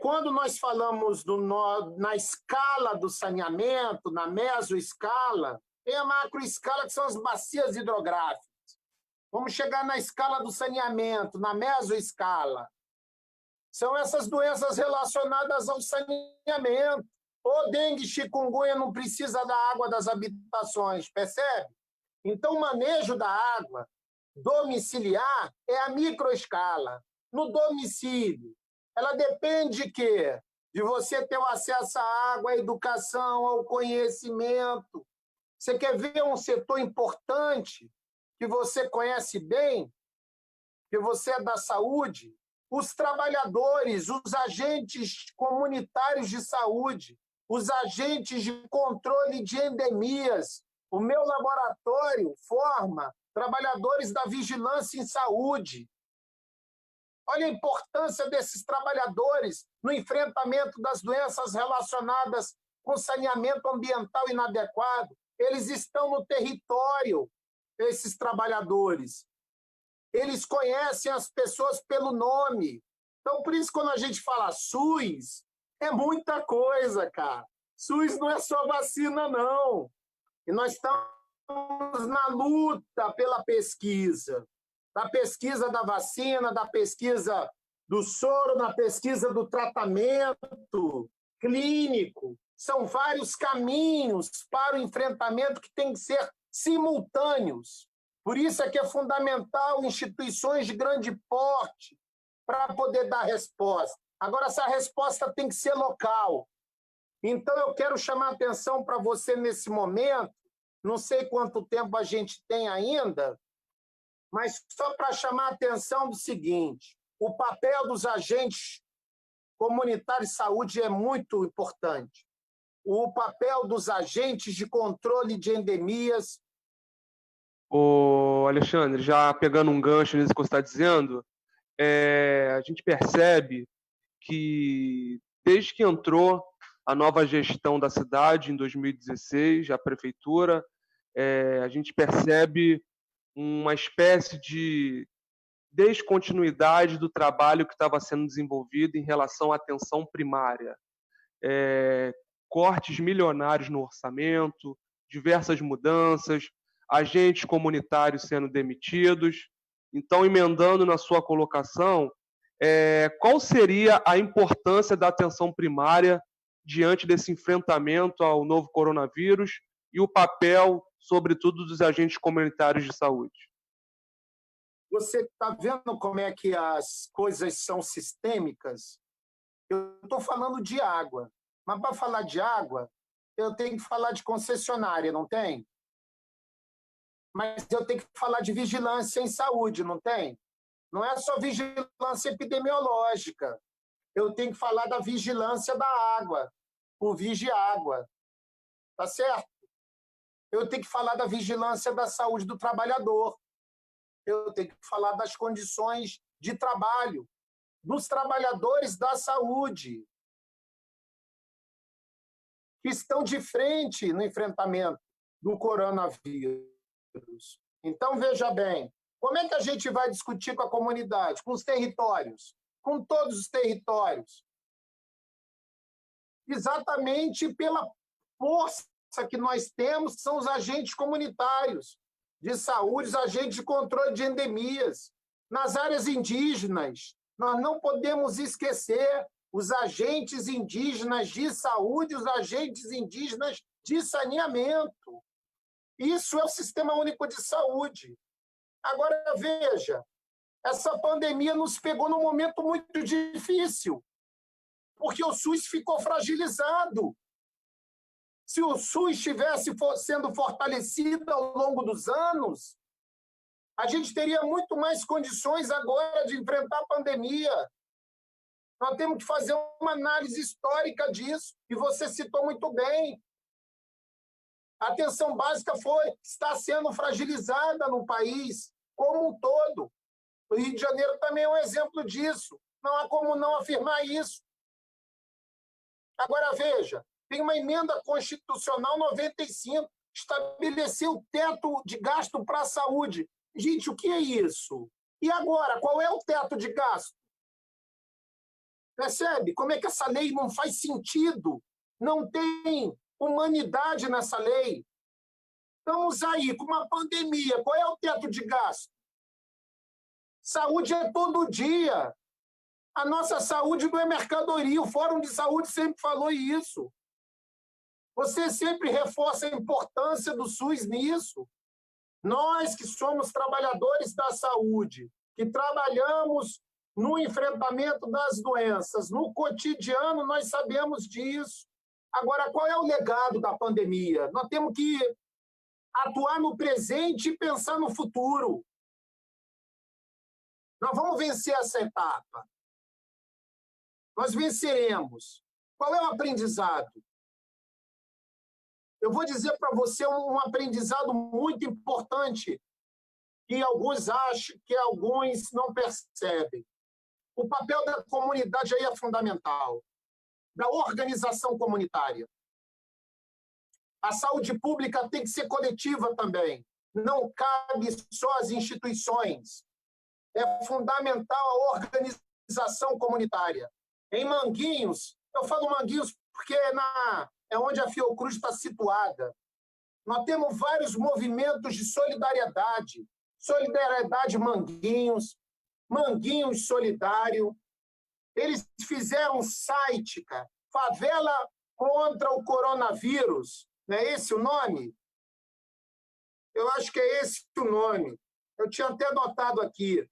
quando nós falamos na escala do saneamento, na mesoescala, tem a macroescala, que são as bacias hidrográficas. Vamos chegar na escala do saneamento, na mesoescala. São essas doenças relacionadas ao saneamento. O dengue, chikungunya não precisa da água das habitações, percebe? Então, o manejo da água domiciliar é a microescala. No domicílio, ela depende de quê? De você ter o acesso à água, à educação, ao conhecimento. Você quer ver um setor importante que você conhece bem, que você é da saúde? Os trabalhadores, os agentes comunitários de saúde, os agentes de controle de endemias. O meu laboratório forma trabalhadores da vigilância em saúde. Olha a importância desses trabalhadores no enfrentamento das doenças relacionadas com saneamento ambiental inadequado. Eles estão no território, esses trabalhadores. Eles conhecem as pessoas pelo nome. Então, por isso, quando a gente fala SUS, é muita coisa, cara. SUS não é só vacina, não. E nós estamos na luta pela pesquisa. Da pesquisa da vacina, da pesquisa do soro, da pesquisa do tratamento clínico. São vários caminhos para o enfrentamento que têm que ser simultâneos. Por isso é que é fundamental instituições de grande porte para poder dar resposta. Agora, essa resposta tem que ser local. Então, eu quero chamar a atenção para você nesse momento, não sei quanto tempo a gente tem ainda, mas só para chamar a atenção do seguinte: o papel dos agentes comunitários de saúde é muito importante. O papel dos agentes de controle de endemias. Ô, Alexandre, já pegando um gancho nisso que você está dizendo, a gente percebe que desde que entrou a nova gestão da cidade, em 2016, a prefeitura, A gente percebe uma espécie de descontinuidade do trabalho que estava sendo desenvolvido em relação à atenção primária. Cortes milionários no orçamento, diversas mudanças, agentes comunitários sendo demitidos. Então, emendando na sua colocação, qual seria a importância da atenção primária diante desse enfrentamento ao novo coronavírus e o papel, sobretudo, dos agentes comunitários de saúde? Você está vendo como é que as coisas são sistêmicas? Eu estou falando de água, mas para falar de água, eu tenho que falar de concessionária, não tem? Mas eu tenho que falar de vigilância em saúde, não tem? Não é só vigilância epidemiológica. Eu tenho que falar da vigilância da água, o Vigiágua, tá certo? Eu tenho que falar da vigilância da saúde do trabalhador. Eu tenho que falar das condições de trabalho dos trabalhadores da saúde, que estão de frente no enfrentamento do coronavírus. Então, veja bem, como é que a gente vai discutir com a comunidade, com os territórios, com todos os territórios? Exatamente pela força que nós temos, são os agentes comunitários de saúde, os agentes de controle de endemias. Nas áreas indígenas, nós não podemos esquecer os agentes indígenas de saúde, os agentes indígenas de saneamento. Isso é o Sistema Único de Saúde. Agora, veja, essa pandemia nos pegou num momento muito difícil, porque o SUS ficou fragilizado. Se o SUS estivesse sendo fortalecido ao longo dos anos, a gente teria muito mais condições agora de enfrentar a pandemia. Nós temos que fazer uma análise histórica disso, e você citou muito bem. A atenção básica está sendo fragilizada no país como um todo. O Rio de Janeiro também é um exemplo disso. Não há como não afirmar isso. Agora, veja, tem uma emenda constitucional 95, estabeleceu o teto de gasto para a saúde. Gente, o que é isso? E agora, qual é o teto de gasto? Percebe? Como é que essa lei não faz sentido? Não tem humanidade nessa lei. Estamos aí com uma pandemia. Qual é o teto de gasto? Saúde é todo dia. A nossa saúde não é mercadoria. O Fórum de Saúde sempre falou isso. Você sempre reforça a importância do SUS nisso. Nós que somos trabalhadores da saúde, que trabalhamos no enfrentamento das doenças, no cotidiano, nós sabemos disso. Agora, qual é o legado da pandemia? Nós temos que atuar no presente e pensar no futuro. Nós vamos vencer essa etapa. Nós venceremos. Qual é o aprendizado? Eu vou dizer para você um aprendizado muito importante que alguns acham, que alguns não percebem. O papel da comunidade aí é fundamental, da organização comunitária. A saúde pública tem que ser coletiva também. Não cabe só às instituições. É fundamental a organização comunitária. Em Manguinhos, eu falo Manguinhos porque é onde a Fiocruz está situada. Nós temos vários movimentos de solidariedade. Solidariedade Manguinhos, Manguinhos Solidário. Eles fizeram um site, cara, Favela contra o Coronavírus. Não é esse o nome? Eu acho que é esse o nome. Eu tinha até anotado aqui.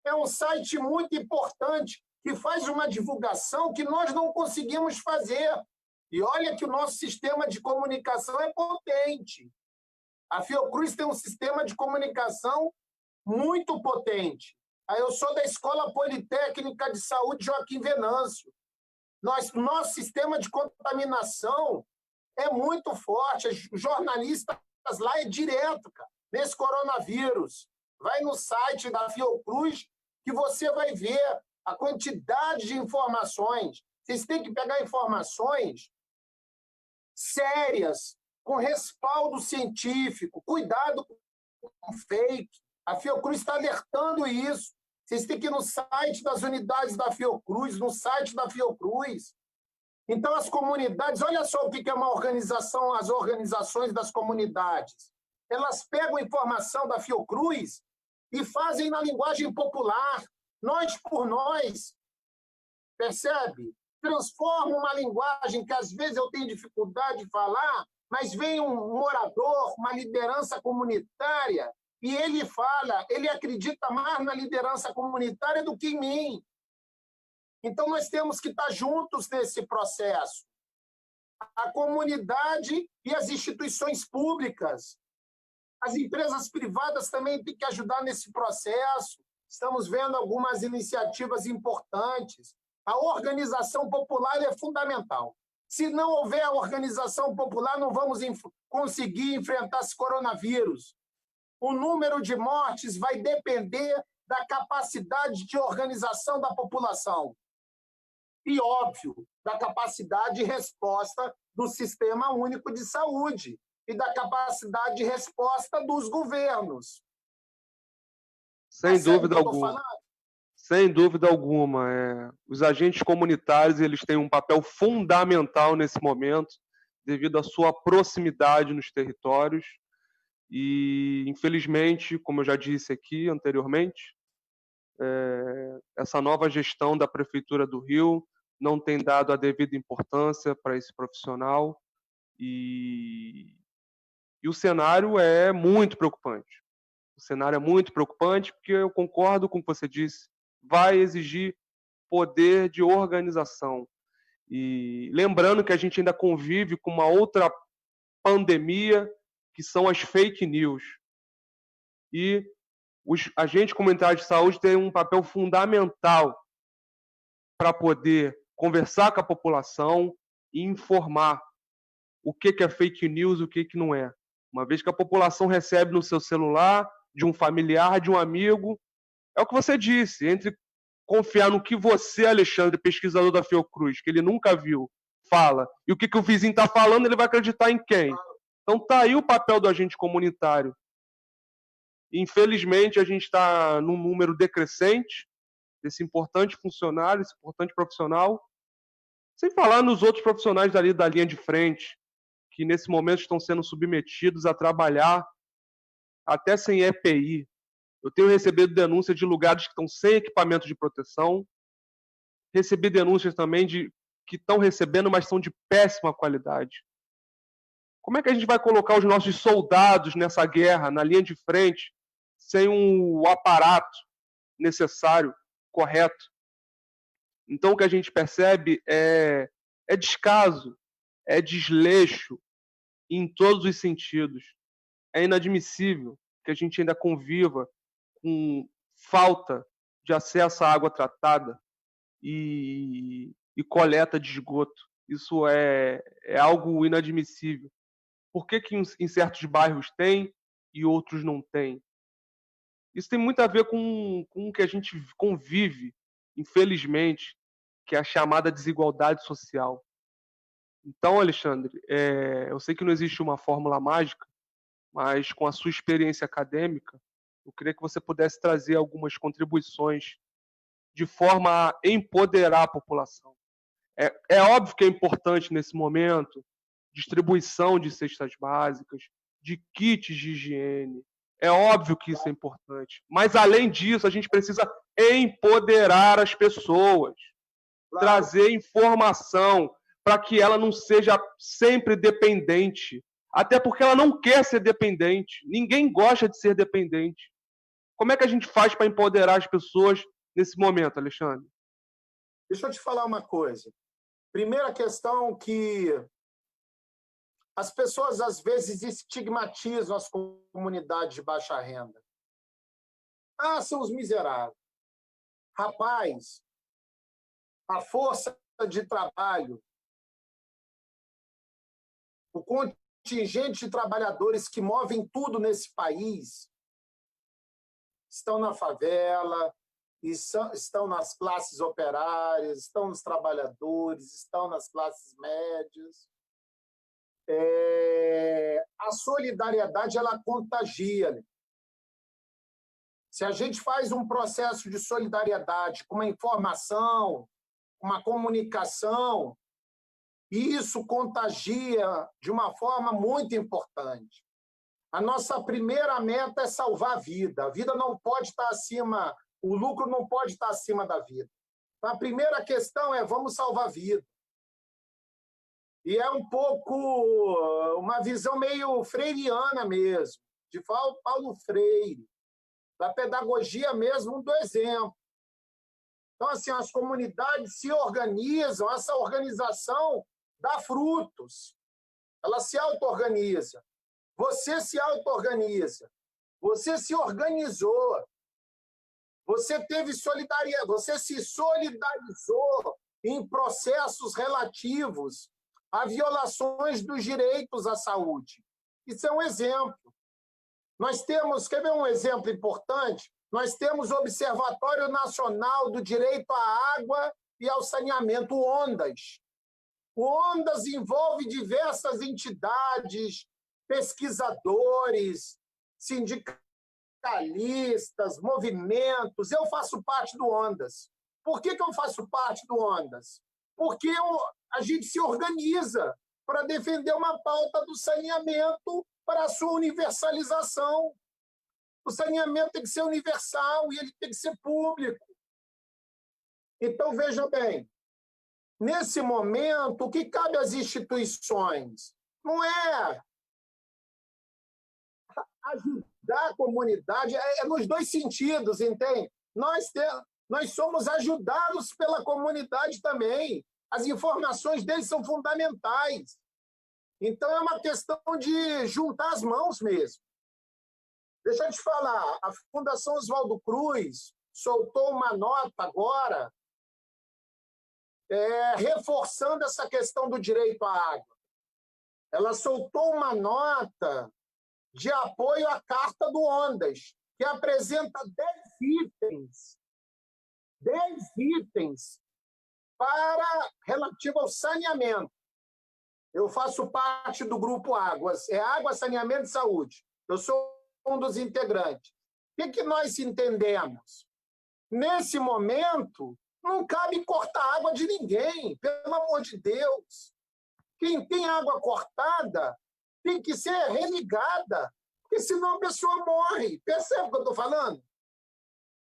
É um site muito importante que faz uma divulgação que nós não conseguimos fazer. E olha que o nosso sistema de comunicação é potente. A Fiocruz tem um sistema de comunicação muito potente. Eu sou da Escola Politécnica de Saúde Joaquim Venâncio. Nosso sistema de contaminação é muito forte. Os jornalistas lá é direto, cara, nesse coronavírus. Vai no site da Fiocruz que você vai ver a quantidade de informações. Vocês têm que pegar informações sérias, com respaldo científico. Cuidado com fake. A Fiocruz está alertando isso. Vocês têm que ir no site das unidades da Fiocruz, no site da Fiocruz. Então, as comunidades, olha só o que é uma organização, as organizações das comunidades. Elas pegam informação da Fiocruz e fazem na linguagem popular, nós por nós, percebe? Transformam uma linguagem que às vezes eu tenho dificuldade de falar, mas vem um morador, uma liderança comunitária, e ele fala, ele acredita mais na liderança comunitária do que em mim. Então, nós temos que estar juntos nesse processo. A comunidade e as instituições públicas. As empresas privadas também têm que ajudar nesse processo. Estamos vendo algumas iniciativas importantes. A organização popular é fundamental. Se não houver organização popular, não vamos conseguir enfrentar esse coronavírus. O número de mortes vai depender da capacidade de organização da população. E, óbvio, da capacidade de resposta do Sistema Único de Saúde e da capacidade de resposta dos governos. Sem dúvida alguma. Sem dúvida alguma. Os agentes comunitários eles têm um papel fundamental nesse momento, devido à sua proximidade nos territórios. E, infelizmente, como eu já disse aqui anteriormente, essa nova gestão da Prefeitura do Rio não tem dado a devida importância para esse profissional e o cenário é muito preocupante. O cenário é muito preocupante porque eu concordo com o que você disse, vai exigir poder de organização. E lembrando que a gente ainda convive com uma outra pandemia, que são as fake news. E os agentes comunitários de saúde têm um papel fundamental para poder conversar com a população e informar o que é fake news e o que não é. Uma vez que a população recebe no seu celular, de um familiar, de um amigo, é o que você disse, entre confiar no que você, Alexandre, pesquisador da Fiocruz, que ele nunca viu, fala, e o que o vizinho está falando, ele vai acreditar em quem? Então tá aí o papel do agente comunitário. Infelizmente, a gente está num número decrescente desse importante funcionário, esse importante profissional, sem falar nos outros profissionais dali da linha de frente, que nesse momento estão sendo submetidos a trabalhar até sem EPI. Eu tenho recebido denúncias de lugares que estão sem equipamento de proteção, recebi denúncias também de que estão recebendo, mas são de péssima qualidade. Como é que a gente vai colocar os nossos soldados nessa guerra, na linha de frente, sem um aparato necessário, correto? Então, o que a gente percebe é descaso, é desleixo em todos os sentidos. É inadmissível que a gente ainda conviva com falta de acesso à água tratada e coleta de esgoto. Isso é algo inadmissível. Por que em certos bairros tem e outros não tem? Isso tem muito a ver com o que a gente convive, infelizmente, que é a chamada desigualdade social. Então, Alexandre, eu sei que não existe uma fórmula mágica, mas com a sua experiência acadêmica, eu queria que você pudesse trazer algumas contribuições de forma a empoderar a população. É óbvio que é importante nesse momento distribuição de cestas básicas, de kits de higiene. É óbvio que isso é importante. Mas, além disso, a gente precisa empoderar as pessoas, trazer informação para que ela não seja sempre dependente. Até porque ela não quer ser dependente. Ninguém gosta de ser dependente. Como é que a gente faz para empoderar as pessoas nesse momento, Alexandre? Deixa eu te falar uma coisa. Primeira questão que as pessoas, às vezes, estigmatizam as comunidades de baixa renda. Ah, são os miseráveis. Rapaz, a força de trabalho, o contingente de trabalhadores que movem tudo nesse país estão na favela, estão nas classes operárias, estão nos trabalhadores, estão nas classes médias. a solidariedade ela contagia. Se a gente faz um processo de solidariedade com uma informação, uma comunicação, isso contagia de uma forma muito importante. A nossa primeira meta é salvar a vida. A vida não pode estar acima, o lucro não pode estar acima da vida. Então, a primeira questão é vamos salvar a vida. E é um pouco uma visão meio freiriana mesmo, de Paulo Freire, da pedagogia mesmo do exemplo. Então, assim, as comunidades se organizam, essa organização dá frutos, ela se auto-organiza. Você se auto-organiza, você se organizou, você teve solidariedade, você se solidarizou em processos relativos a violações dos direitos à saúde. Isso é um exemplo. Nós temos, quer ver um exemplo importante? Nós temos o Observatório Nacional do Direito à Água e ao Saneamento, o ONDAS. O ONDAS envolve diversas entidades, pesquisadores, sindicalistas, movimentos. Eu faço parte do ONDAS. Por que eu faço parte do ONDAS? Porque a gente se organiza para defender uma pauta do saneamento para a sua universalização. O saneamento tem que ser universal e ele tem que ser público. Então, veja bem, nesse momento, o que cabe às instituições não é ajudar a comunidade, é nos dois sentidos, entende? Nós somos ajudados pela comunidade também. As informações deles são fundamentais. Então, é uma questão de juntar as mãos mesmo. Deixa eu te falar, a Fundação Oswaldo Cruz soltou uma nota agora reforçando essa questão do direito à água. Ela soltou uma nota de apoio à Carta do ONDAS, que apresenta 10 itens relativo ao saneamento. Eu faço parte do grupo Águas, é Água, Saneamento e Saúde. Eu sou um dos integrantes. O que nós entendemos? Nesse momento, não cabe cortar água de ninguém, pelo amor de Deus. Quem tem água cortada tem que ser religada, porque senão a pessoa morre. Percebe o que eu estou falando?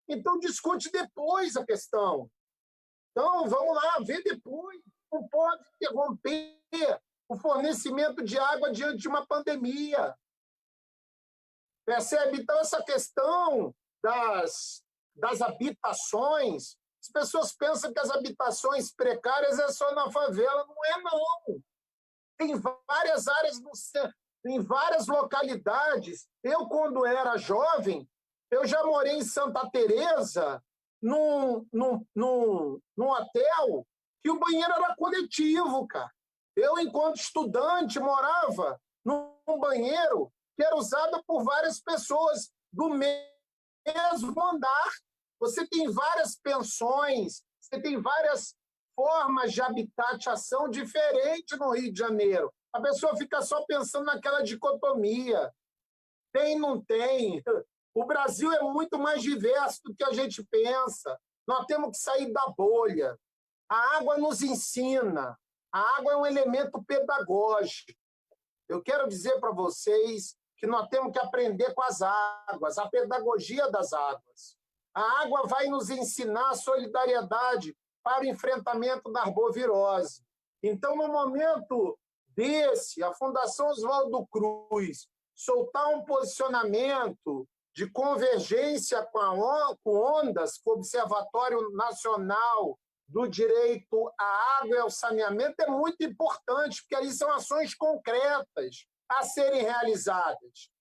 Então, discute depois a questão. Então, vamos lá, ver depois. Não pode interromper o fornecimento de água diante de uma pandemia. Percebe? Então, essa questão das habitações, as pessoas pensam que as habitações precárias é só na favela. Não é, não. Tem várias áreas, em várias localidades. Eu, quando era jovem, eu já morei em Santa Teresa, num hotel, que o banheiro era coletivo, cara. Eu, enquanto estudante, morava num banheiro que era usado por várias pessoas do mesmo andar. Você tem várias pensões, você tem várias formas de habitação diferentes no Rio de Janeiro. A pessoa fica só pensando naquela dicotomia. Tem, não tem. O Brasil é muito mais diverso do que a gente pensa. Nós temos que sair da bolha. A água nos ensina. A água é um elemento pedagógico. Eu quero dizer para vocês que nós temos que aprender com as águas, a pedagogia das águas. A água vai nos ensinar a solidariedade para o enfrentamento da arbovirose. Então, no momento desse, a Fundação Oswaldo Cruz soltar um posicionamento de convergência com ONDAS, com o Observatório Nacional do Direito à Água e ao Saneamento, é muito importante, porque ali são ações concretas a serem realizadas.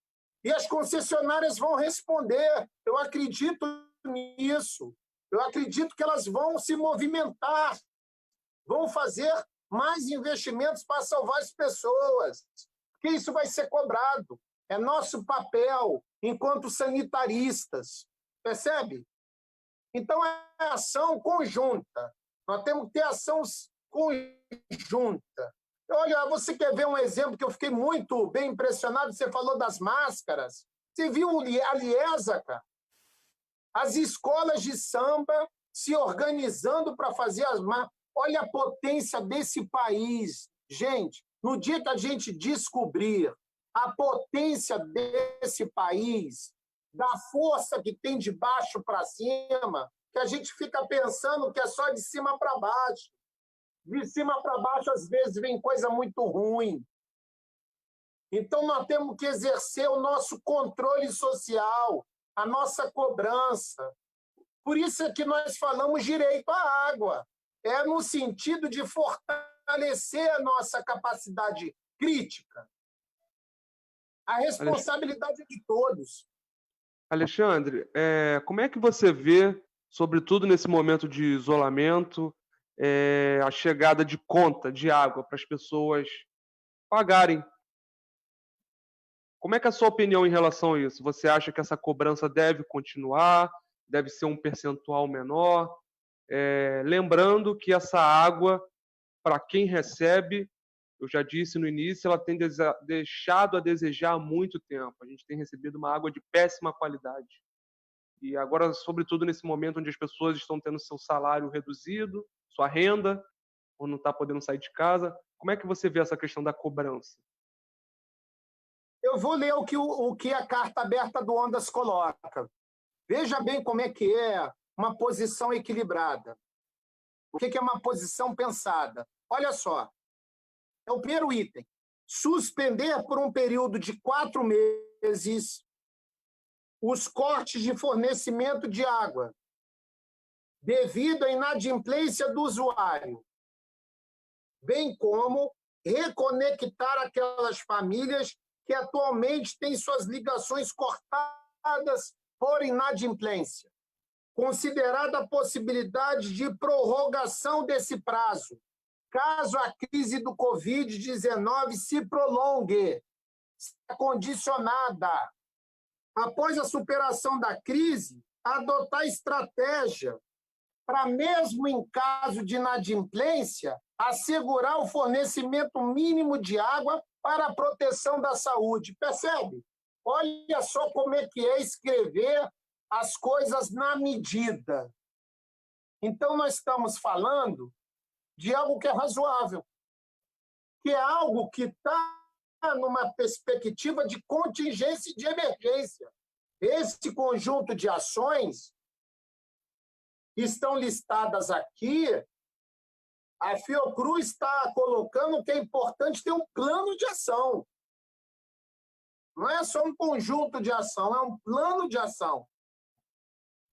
E as concessionárias vão responder. Eu acredito nisso. Eu acredito que elas vão se movimentar, vão fazer mais investimentos para salvar as pessoas, porque isso vai ser cobrado. É nosso papel enquanto sanitaristas. Percebe? Então, é ação conjunta. Nós temos que ter ação conjunta. Olha, você quer ver um exemplo que eu fiquei muito bem impressionado? Você falou das máscaras. Você viu a Liesa, cara? As escolas de samba se organizando para fazer as máscaras. Olha a potência desse país. Gente, no dia que a gente descobrir a potência desse país, da força que tem de baixo para cima, que a gente fica pensando que é só de cima para baixo. De cima para baixo, às vezes, vem coisa muito ruim. Então, nós temos que exercer o nosso controle social, a nossa cobrança. Por isso é que nós falamos direito à água. É no sentido de fortalecer a nossa capacidade crítica. A responsabilidade é de todos. Alexandre, como é que você vê, sobretudo nesse momento de isolamento, a chegada de conta de água para as pessoas pagarem? Como é que é a sua opinião em relação a isso? Você acha que essa cobrança deve continuar? Deve ser um percentual menor? Lembrando que essa água, para quem recebe, eu já disse no início, ela tem deixado a desejar há muito tempo. A gente tem recebido uma água de péssima qualidade. E agora, sobretudo nesse momento onde as pessoas estão tendo seu salário reduzido, sua renda, ou não está podendo sair de casa, como é que você vê essa questão da cobrança? Eu vou ler o que a carta aberta do Ondas coloca. Veja bem como é que é uma posição equilibrada. O que é uma posição pensada? Olha só, é o primeiro item. Suspender por um período de 4 meses os cortes de fornecimento de água devido à inadimplência do usuário, bem como reconectar aquelas famílias que atualmente têm suas ligações cortadas por inadimplência, considerada a possibilidade de prorrogação desse prazo, caso a crise do Covid-19 se prolongue, condicionada, após a superação da crise, adotar estratégia para, mesmo em caso de inadimplência, assegurar o fornecimento mínimo de água para a proteção da saúde. Percebe? Olha só como é que é escrever as coisas na medida. Então, nós estamos falando de algo que é razoável, que é algo que está numa perspectiva de contingência e de emergência. Esse conjunto de ações que estão listadas aqui, a Fiocruz está colocando que é importante ter um plano de ação. Não é só um conjunto de ação, é um plano de ação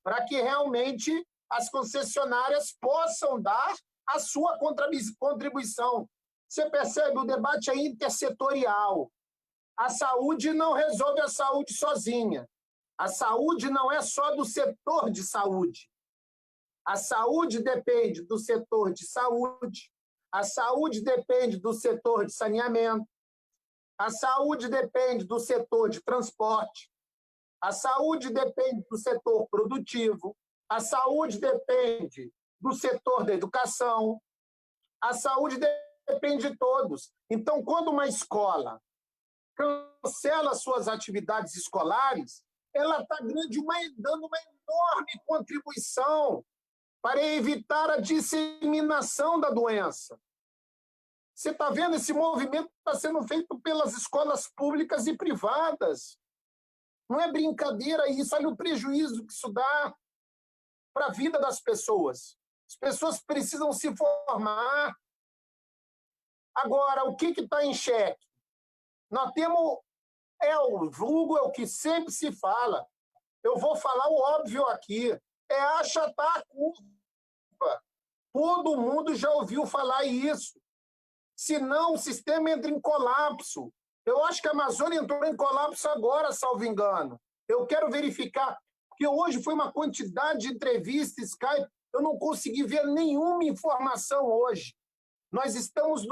para que realmente as concessionárias possam dar a sua contribuição. Você percebe, o debate é intersetorial. A saúde não resolve a saúde sozinha. A saúde não é só do setor de saúde. A saúde depende do setor de saúde, a saúde depende do setor de saneamento, a saúde depende do setor de transporte, a saúde depende do setor produtivo, a saúde depende do setor da educação, a saúde depende de todos. Então, quando uma escola cancela suas atividades escolares, ela está dando uma enorme contribuição para evitar a disseminação da doença. Você está vendo, esse movimento está sendo feito pelas escolas públicas e privadas. Não é brincadeira isso, olha o prejuízo que isso dá para a vida das pessoas. As pessoas precisam se formar. Agora, o que está em xeque? Nós temos, o vulgo, é o que sempre se fala. Eu vou falar o óbvio aqui, é achatar a curva. Todo mundo já ouviu falar isso. Senão, o sistema entra em colapso. Eu acho que a Amazônia entrou em colapso agora, salvo engano. Eu quero verificar, porque hoje foi uma quantidade de entrevistas, Skype, eu não consegui ver nenhuma informação hoje. Nós estamos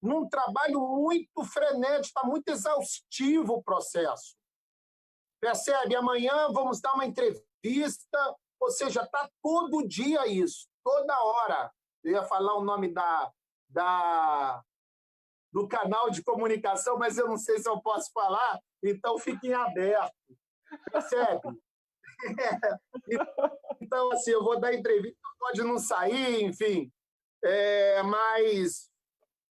num trabalho muito frenético, está muito exaustivo o processo. Percebe? Amanhã vamos dar uma entrevista, ou seja, está todo dia isso, toda hora. Eu ia falar o nome da do canal de comunicação, mas eu não sei se eu posso falar, então fiquem abertos. Percebe? Então, assim, eu vou dar entrevista, pode não sair, enfim, mas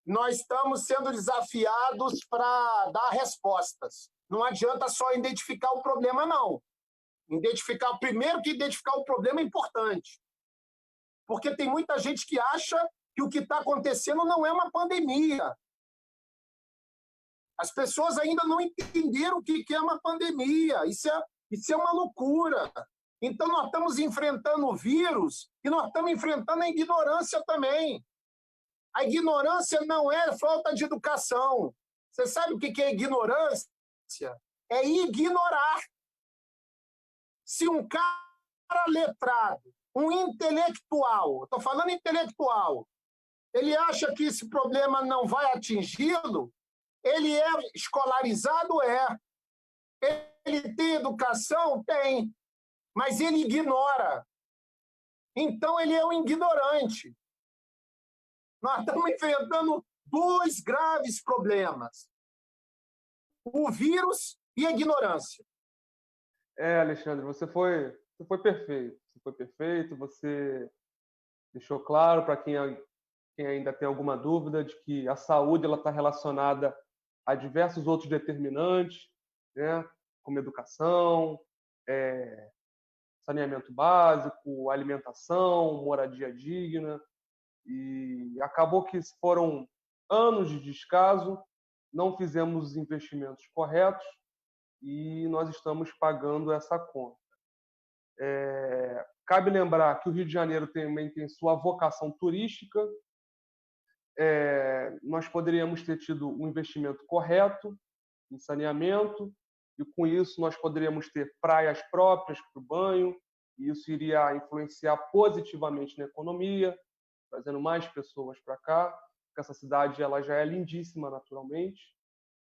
nós estamos sendo desafiados para dar respostas. Não adianta só identificar o problema, não. Primeiro que identificar o problema é importante, porque tem muita gente que acha que o que está acontecendo não é uma pandemia. As pessoas ainda não entenderam o que é uma pandemia. Isso é uma loucura. Então, nós estamos enfrentando o vírus e nós estamos enfrentando a ignorância também. A ignorância não é falta de educação. Você sabe o que é ignorância? É ignorar. Se um cara letrado, um intelectual, estou falando intelectual, ele acha que esse problema não vai atingi-lo, ele é escolarizado? É. Ele tem educação? Tem. Mas ele ignora. Então, ele é um ignorante. Nós estamos enfrentando dois graves problemas: o vírus e a ignorância. Alexandre, você foi perfeito. Você foi perfeito, você deixou claro para quem ainda tem alguma dúvida de que a saúde está relacionada a diversos outros determinantes, né, como educação, saneamento básico, alimentação, moradia digna. E acabou que foram anos de descaso, não fizemos os investimentos corretos e nós estamos pagando essa conta. Cabe lembrar que o Rio de Janeiro também tem sua vocação turística. Nós poderíamos ter tido um investimento correto em saneamento e, com isso, nós poderíamos ter praias próprias para o banho, e isso iria influenciar positivamente na economia, trazendo mais pessoas para cá, porque essa cidade ela já é lindíssima naturalmente.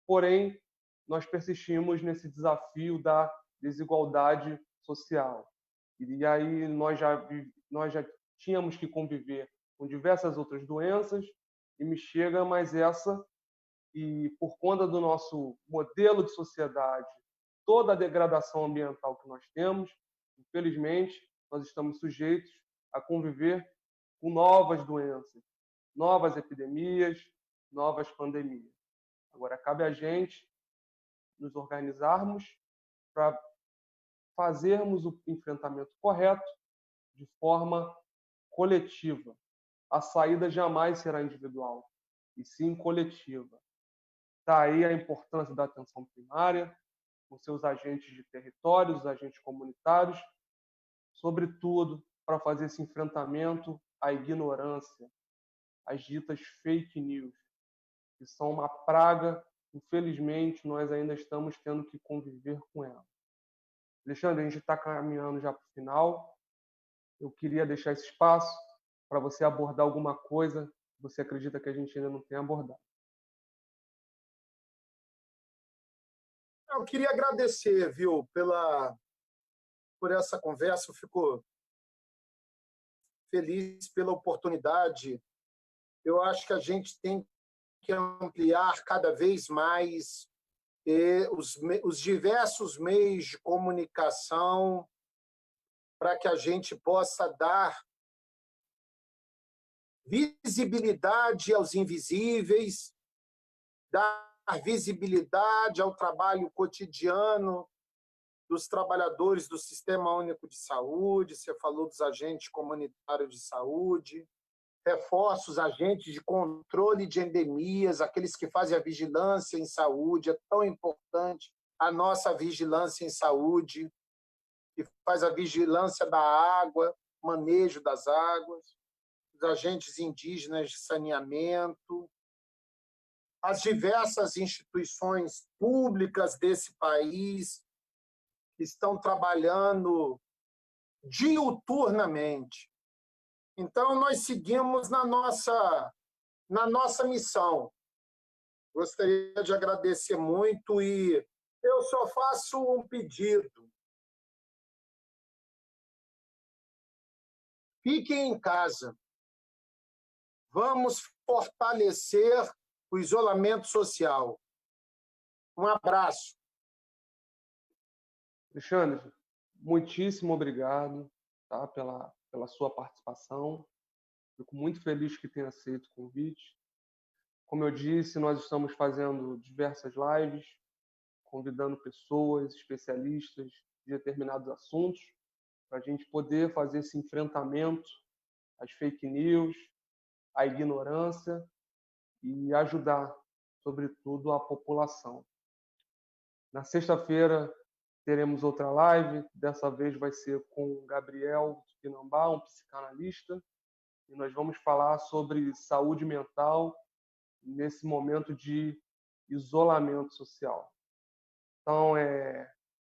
Porém, nós persistimos nesse desafio da desigualdade social. E aí nós já tínhamos que conviver com diversas outras doenças, e me chega mais essa, e por conta do nosso modelo de sociedade, toda a degradação ambiental que nós temos, infelizmente, nós estamos sujeitos a conviver com novas doenças, novas epidemias, novas pandemias. Agora, cabe a gente nos organizarmos para fazermos o enfrentamento correto de forma coletiva. A saída jamais será individual, e sim coletiva. Está aí a importância da atenção primária, com seus agentes de território, os agentes comunitários, sobretudo para fazer esse enfrentamento à ignorância, às ditas fake news, que são uma praga. Infelizmente, nós ainda estamos tendo que conviver com ela. Alexandre, a gente está caminhando já para o final. Eu queria deixar esse espaço para você abordar alguma coisa que você acredita que a gente ainda não tenha abordado. Eu queria agradecer, viu, por essa conversa. Eu fico feliz pela oportunidade. Eu acho que a gente tem que ampliar cada vez mais os diversos meios de comunicação para que a gente possa dar visibilidade aos invisíveis, dar visibilidade ao trabalho cotidiano dos trabalhadores do Sistema Único de Saúde. Você falou dos agentes comunitários de saúde. Reforça os agentes de controle de endemias, aqueles que fazem a vigilância em saúde. É tão importante a nossa vigilância em saúde, que faz a vigilância da água, manejo das águas, os agentes indígenas de saneamento, as diversas instituições públicas desse país que estão trabalhando diuturnamente. Então, nós seguimos na nossa missão. Gostaria de agradecer muito e eu só faço um pedido. Fiquem em casa. vamos fortalecer o isolamento social. Um abraço. Alexandre, muitíssimo obrigado, tá, pela sua participação. Fico muito feliz que tenha aceito o convite. Como eu disse, nós estamos fazendo diversas lives, convidando pessoas, especialistas de determinados assuntos, para a gente poder fazer esse enfrentamento às fake news, à ignorância e ajudar, sobretudo, a população. Na sexta-feira teremos outra live, dessa vez vai ser com o Gabriel Pinambá, um psicanalista, e nós vamos falar sobre saúde mental nesse momento de isolamento social. Então,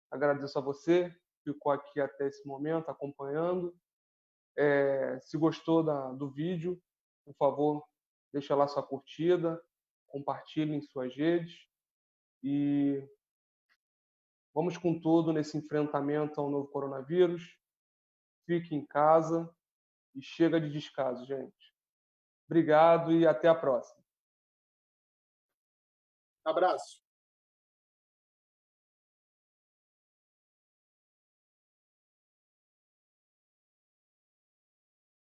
agradeço a você que ficou aqui até esse momento acompanhando. Se gostou do vídeo, por favor, deixa lá sua curtida, compartilhe em suas redes e vamos com tudo nesse enfrentamento ao novo coronavírus. Fique em casa e chega de descaso, gente. Obrigado e até a próxima. Abraço.